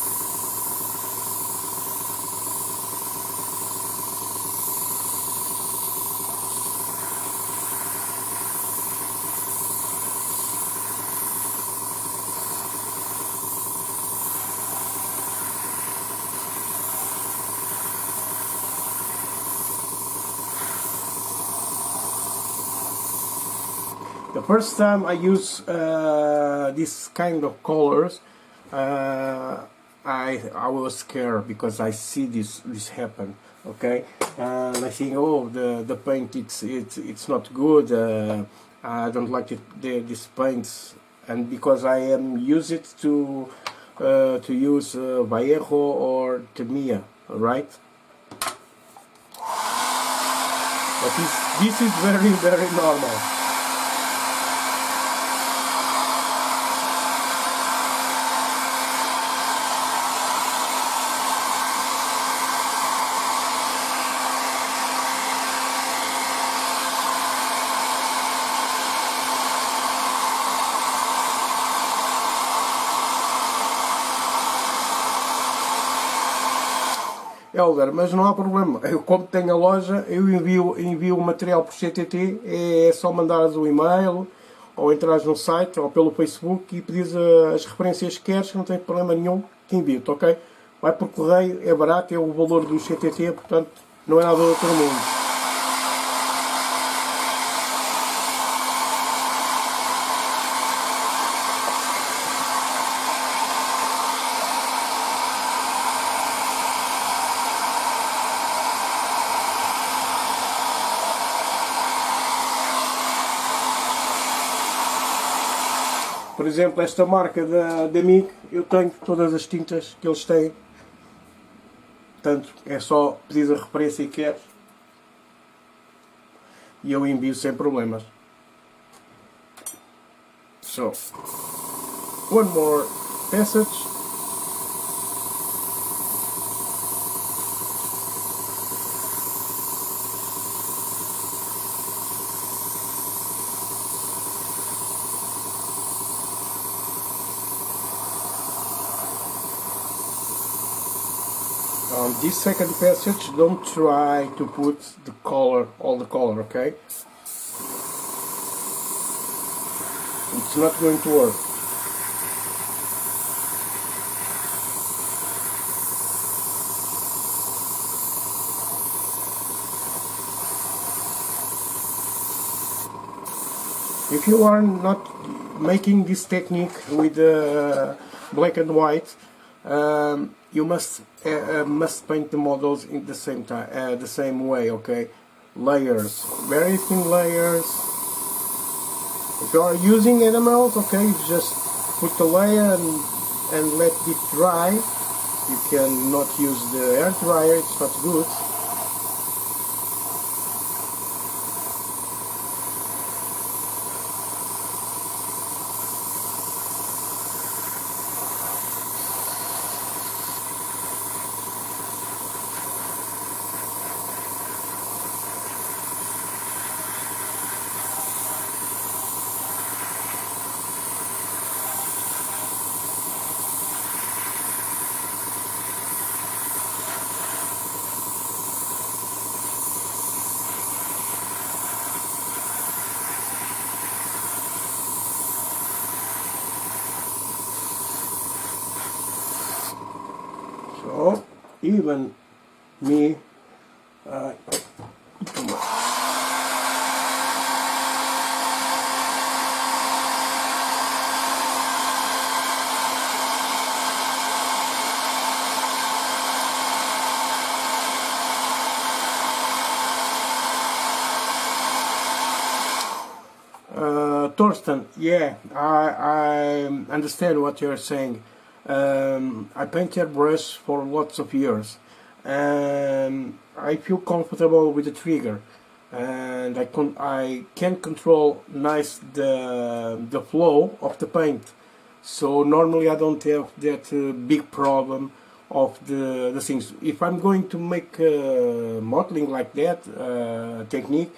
The first time I use this kind of colors, I was scared because I see this happen. Okay, and I think, oh, the paint it's not good. I don't like these paints, and because I am use it to use Vallejo or Tamiya, right? But this is very normal. Helder, mas não há problema. Eu, como tenho a loja, eu envio o material por CTT, é só mandares o e-mail, ou entrares no site, ou pelo Facebook e pedires as referências que queres, não tem problema nenhum, que envio-te, ok? Vai por correio, é barato, é o valor do CTT, portanto, não é nada do outro mundo. Por exemplo, esta marca da MIG, eu tenho todas as tintas que eles têm. Portanto, é só pedir a referência e queres. E eu envio sem problemas. So, one more passage. On this second passage, don't try to put the color, all the color, okay? It's not going to work. If you are not making this technique with black and white, you must paint the models in the same time, the same way, okay? Layers, very thin layers. If you are using enamels, okay, you just put the layer and let it dry. You cannot use the air dryer; it's not good. So, even me, Torsten, yeah, I understand what you're saying. I paint airbrush for lots of years, and I feel comfortable with the trigger, and I can control nice the flow of the paint. So normally I don't have that big problem of the things. If I'm going to make modeling like that technique,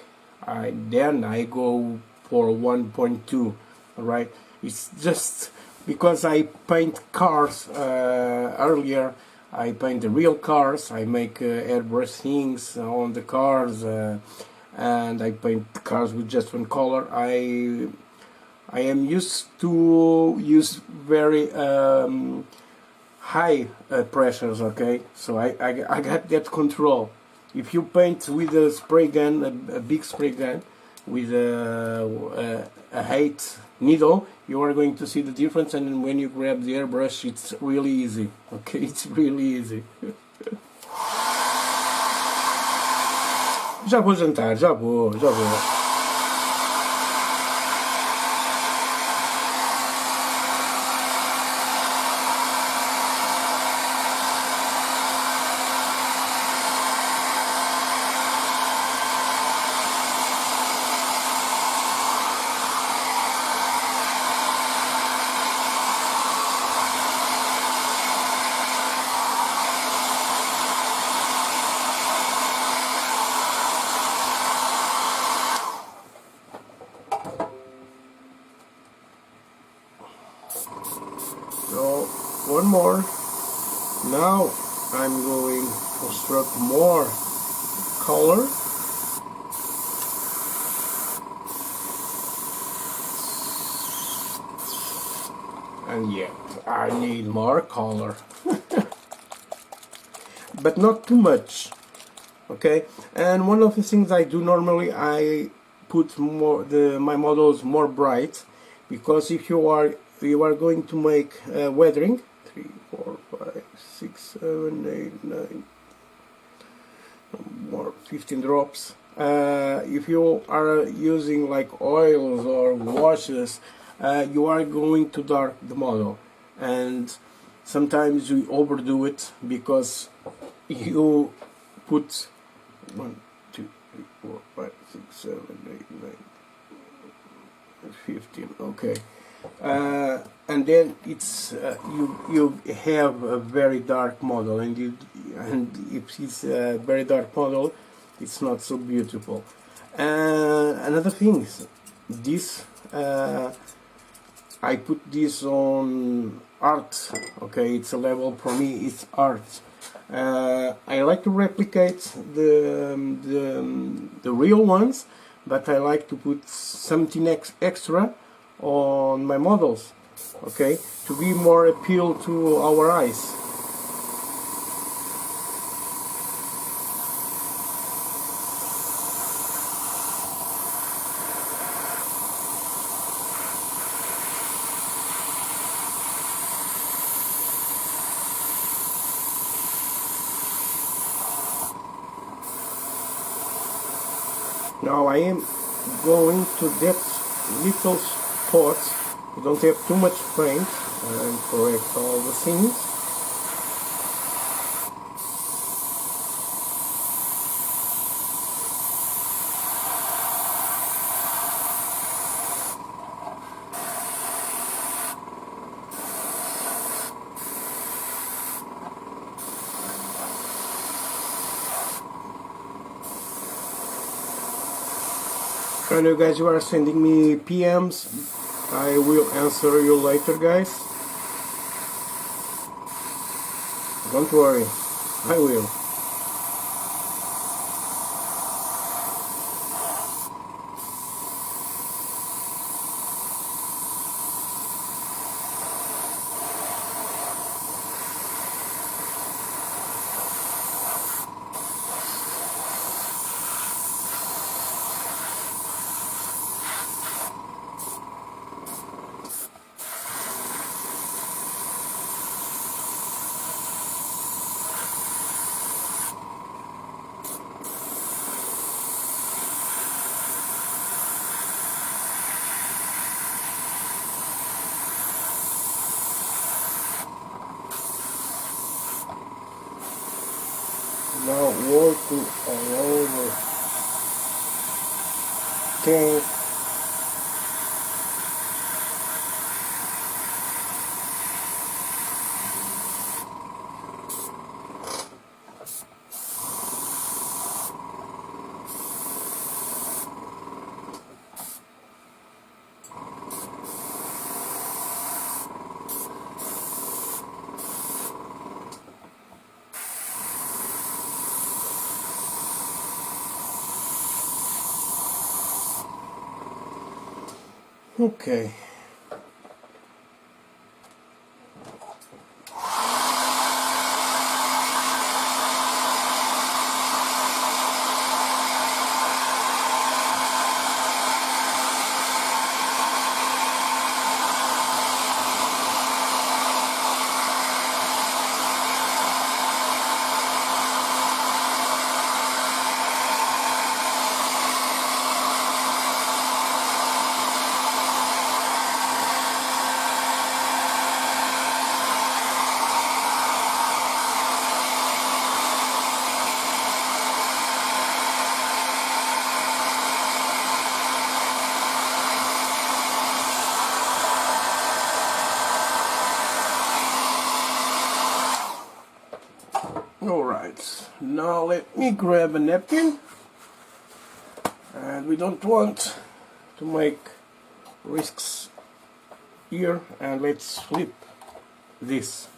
then I go for 1.2, right? It's just because I paint cars earlier. I paint the real cars. I make airbrush things on the cars, and I paint cars with just one color. I am used to use very high pressures. Okay, so I got that control. If you paint with a spray gun, a big spray gun, with a height needle, you are going to see the difference, and when you grab the airbrush it's really easy. Okay, it's really easy. Já vou jantar, já vou. So, one more. Now I'm going to construct more color. And yet I need more color. But not too much. Okay, and one of the things I do normally, I put my models more bright, because if you are going to make weathering 3, 4, 5, 6, 7, 8, 9 more 15 drops. If you are using like oils or washes, you are going to dark the model, and sometimes you overdo it because you put 1, 2, 3, 4, 5, 6, 7, 8, 9, 15. Okay, and then it's you have a very dark model, and if it's a very dark model, it's not so beautiful. Another thing is this. I put this on art. Okay, it's a level for me. It's art. I like to replicate the real ones, but I like to put something extra on my models. Okay, to be more appeal to our eyes. Now I am going to that little spot. You don't have too much paint, and correct all the things. And you guys who are sending me PMs, I will answer you later, guys. Don't worry, I will. Now working all over. Okay. Okay. Now let me grab a napkin, and we don't want to make risks here, and let's flip this.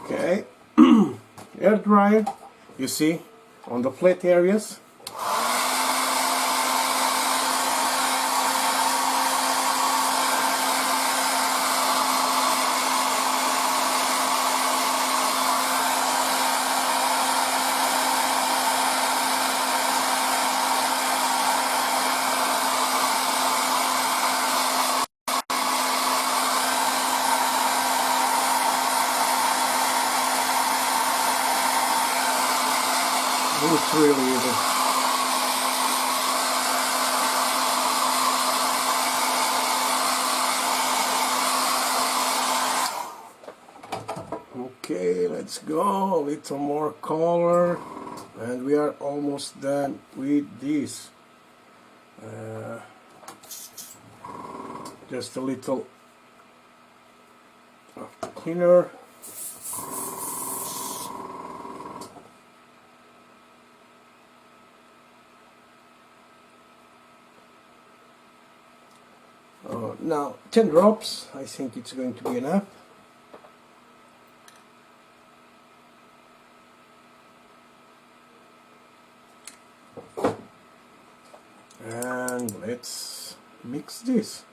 Okay, air dryer, you see, on the flat areas. It's really easy. Okay, let's go. A little more color, and we are almost done with this. Just a little cleaner. Now 10 drops, I think it's going to be enough. And let's mix this.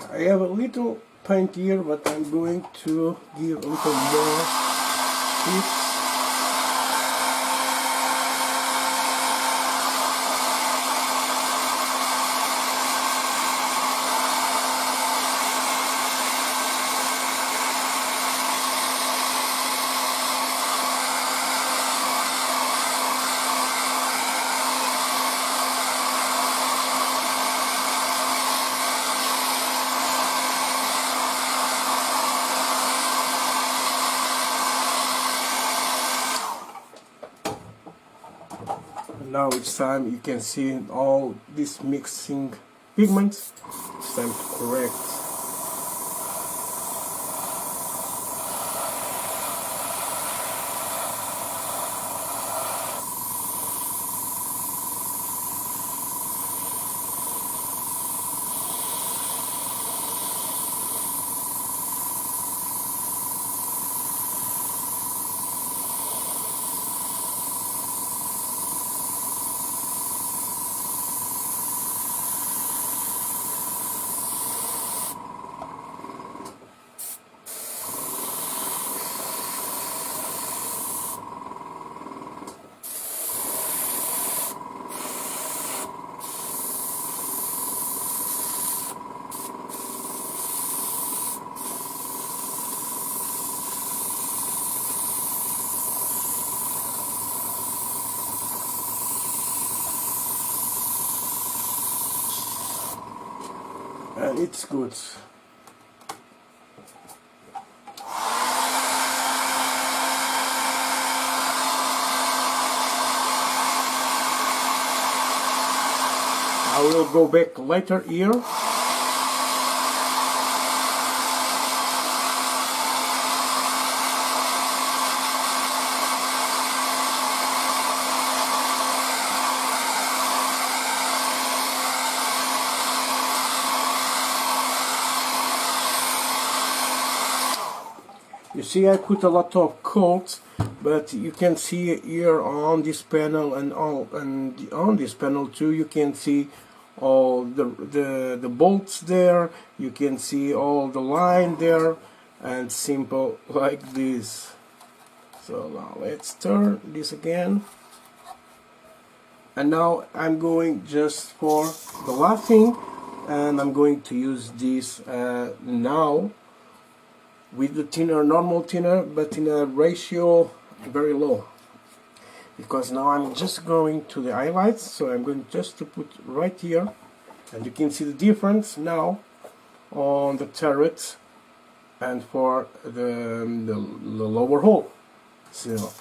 I have a little paint here, but I'm going to give a little more heat. Now it's time, you can see all this mixing pigments. It's time to correct. it's good. I will go back later here. You see, I put a lot of coats, but you can see here on this panel and on this panel too, you can see all the bolts there, you can see all the line there, and simple like this. So now let's turn this again, and now I'm going just for the last thing, and I'm going to use this now with the thinner, normal thinner, but in a ratio very low, because now I'm just going to the highlights. So I'm going just to put right here, and you can see the difference now on the turret and for the lower hole. So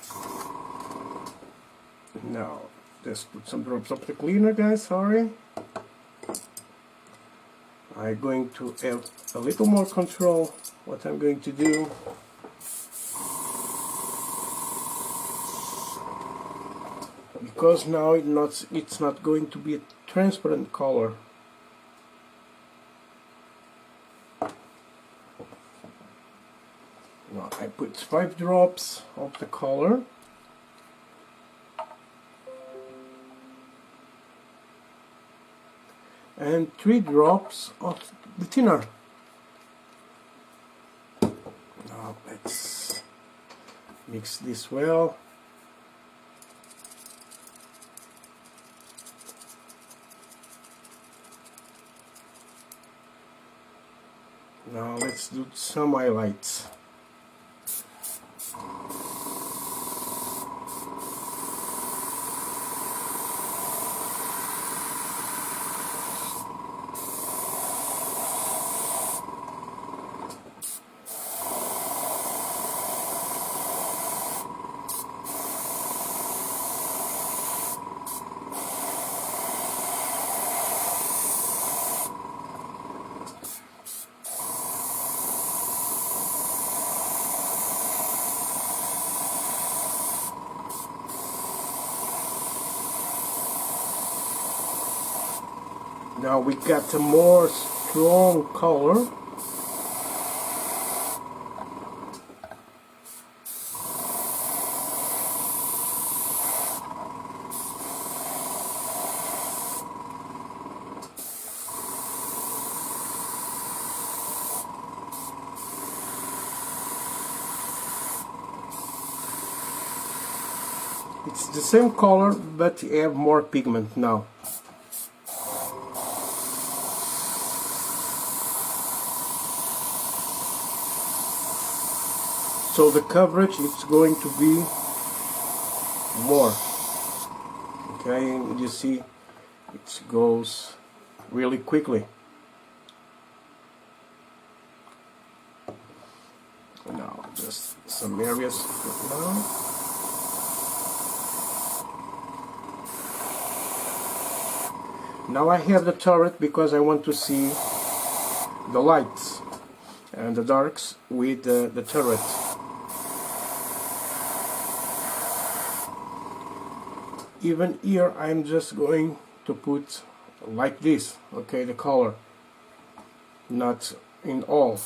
now just put some drops of the cleaner, guys. Sorry, I'm going to have a little more control what I'm going to do. Because now it's not going to be a transparent color. Now I put 5 drops of the color. And 3 drops of the thinner. Now let's mix this well. Now let's do some highlights. Now we got a more strong color. It's the same color, but you have more pigment now. So the coverage is going to be more. Okay, and you see it goes really quickly. Now just some areas now. Now I have the turret because I want to see the lights and the darks with the turret. Even here I'm just going to put like this, okay, the color, not in all.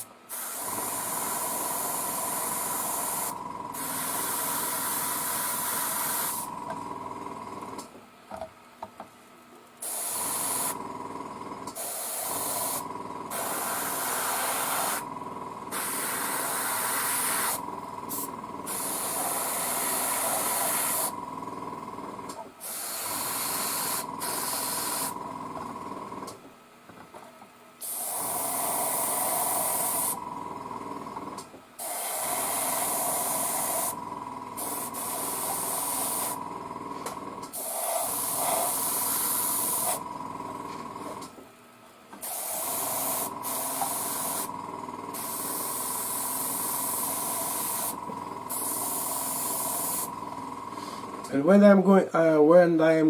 And when I am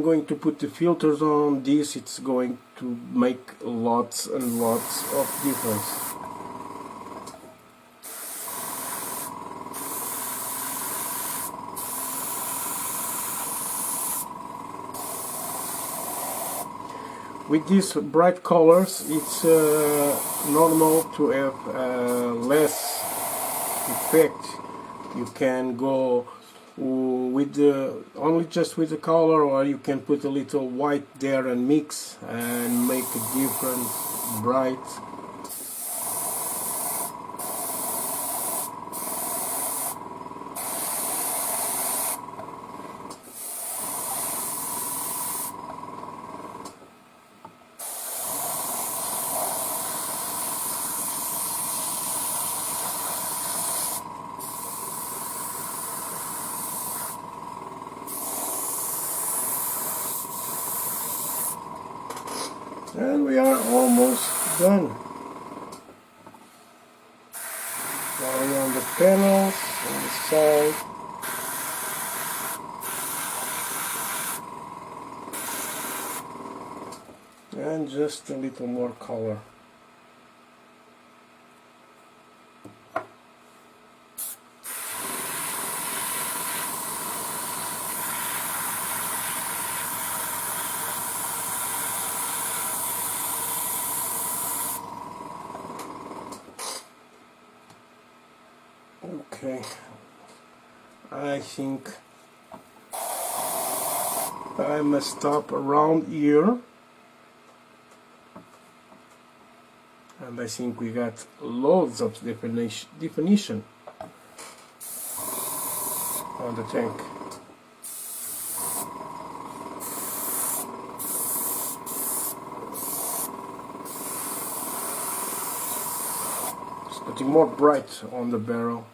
going to put the filters on this, it's going to make lots and lots of difference. With these bright colors, it's normal to have less effect. You can go with only just with the color, or you can put a little white there and mix and make a different bright. And we are almost done. Now on the panels, on the side. And just a little more color. Okay, I think I must stop around here, and I think we got loads of definition on the tank. It's getting more bright on the barrel.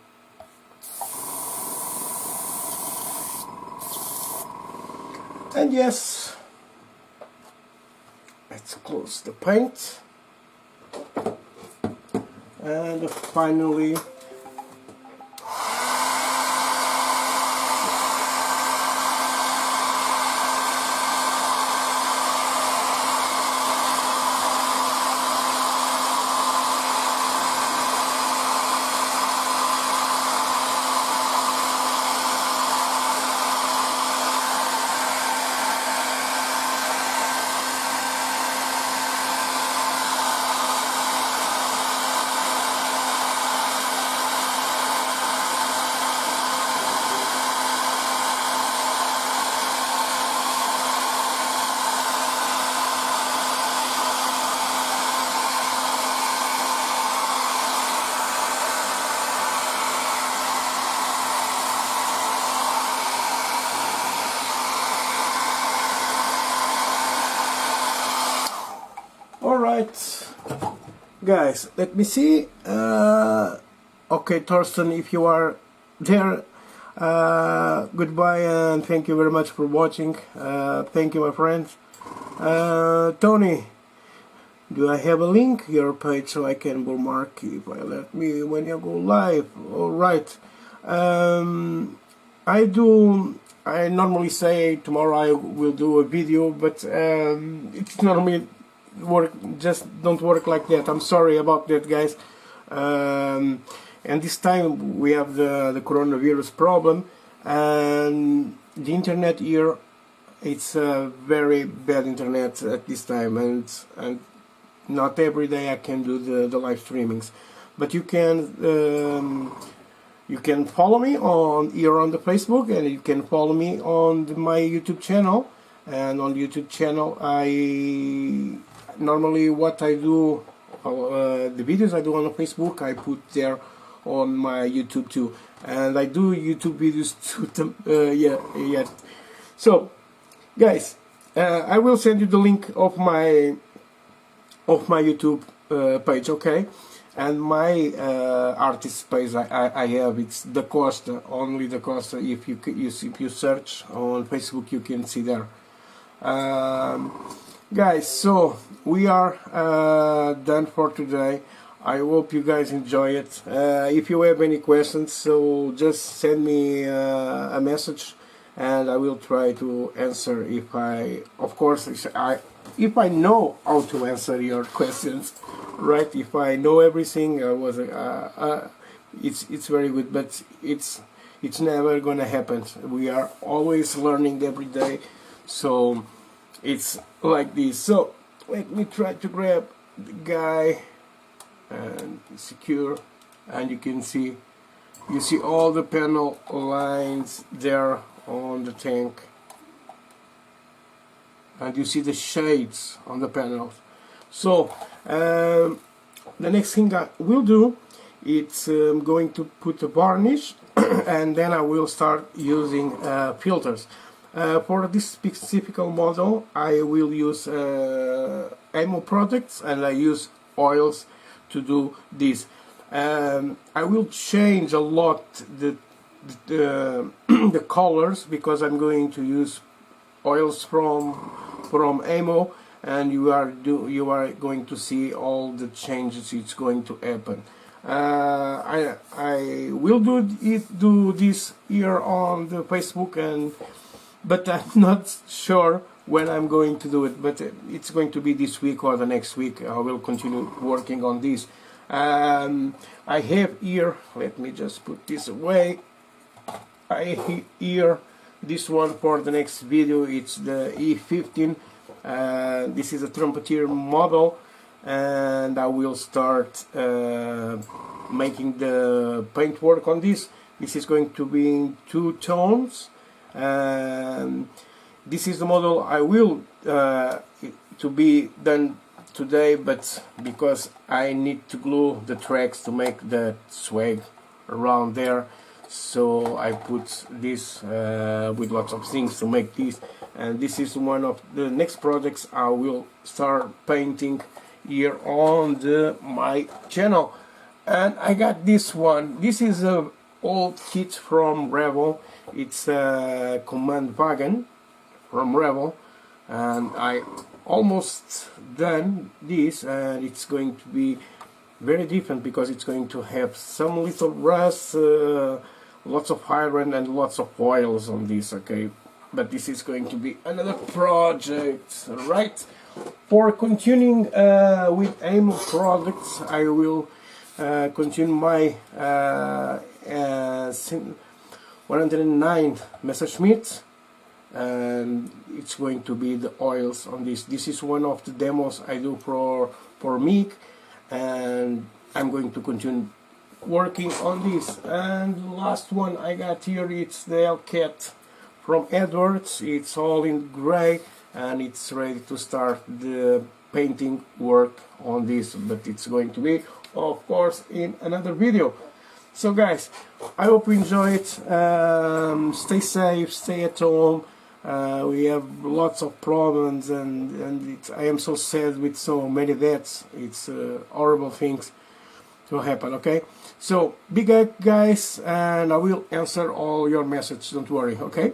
And yes, let's close the paint, and finally Alright, guys, let me see. Okay, Thorsten, if you are there, goodbye and thank you very much for watching. Thank you, my friends. Tony, do I have a link your page so I can bookmark if I let me when you go live? Alright. I normally say tomorrow I will do a video, but it's normally just don't work like that. I'm sorry about that, guys. And this time we have the coronavirus problem, and the internet here, it's a very bad internet at this time, and not every day I can do the live streamings. But you can follow me on here on the Facebook, and you can follow me on my YouTube channel. And on the YouTube channel, I normally what I do, the videos I do on Facebook, I put there on my YouTube too, and I do YouTube videos too. Yeah. So, guys, I will send you the link of my YouTube page, okay? And my artist page I have, it's the Costa, only the Costa. If you search on Facebook, you can see there. Guys, so we are done for today. I hope you guys enjoy it. If you have any questions, so just send me a message, and I will try to answer if I, of course, if I know how to answer your questions, right? If I know everything, it's very good, but it's never gonna happen. We are always learning every day, so it's like this. So let me try to grab the guy and secure, and you can see, you see all the panel lines there on the tank, and you see the shades on the panels. So the next thing I will do, it's going to put a varnish and then I will start using filters. For this specific model I will use ammo products, and I use oils to do this. I will change a lot the colors, because I'm going to use oils from ammo, and you are going to see all the changes it's going to happen. I will do this here on the Facebook, but I'm not sure when I'm going to do it, but it's going to be this week or the next week. I will continue working on this. I have here, let me just put this away, I have here this one for the next video. It's the E15. This is a trumpeter model, and I will start making the paint work on this. This is going to be in 2 tones. This is the model I will to be done today, but because I need to glue the tracks to make the swag around there, so I put this with lots of things to make this. And this is one of the next projects I will start painting here on my channel. And I got this one. This is a old kit from Rebel. It's a command wagon from Rebel, and I almost done this, and it's going to be very different because it's going to have some little rust, lots of iron and lots of oils on this, okay? But this is going to be another project, right? For continuing with ammo products, I will continue my 109 Messerschmitt, and it's going to be the oils on this. This is one of the demos I do for MIG, and I'm going to continue working on this. And the last one I got here, it's the Hellcat from Edwards. It's all in gray, and it's ready to start the painting work on this, but it's going to be, of course, in another video. So guys, I hope you enjoy it. Stay safe, stay at home. We have lots of problems, and I am so sad with so many deaths. It's horrible things to happen, okay? So, big up guys, and I will answer all your messages, don't worry, okay?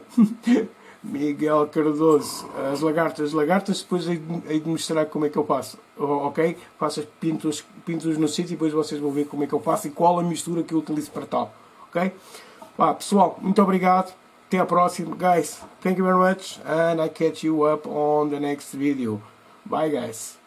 Miguel Cardoso, as lagartas, depois hei de mostrar como é que eu faço, ok? Faço as pintos no sítio e depois vocês vão ver como é que eu faço e qual a mistura que eu utilizo para tal, ok? Pá, pessoal, muito obrigado, até a próxima, guys, thank you very much, and I catch you up on the next video. Bye guys.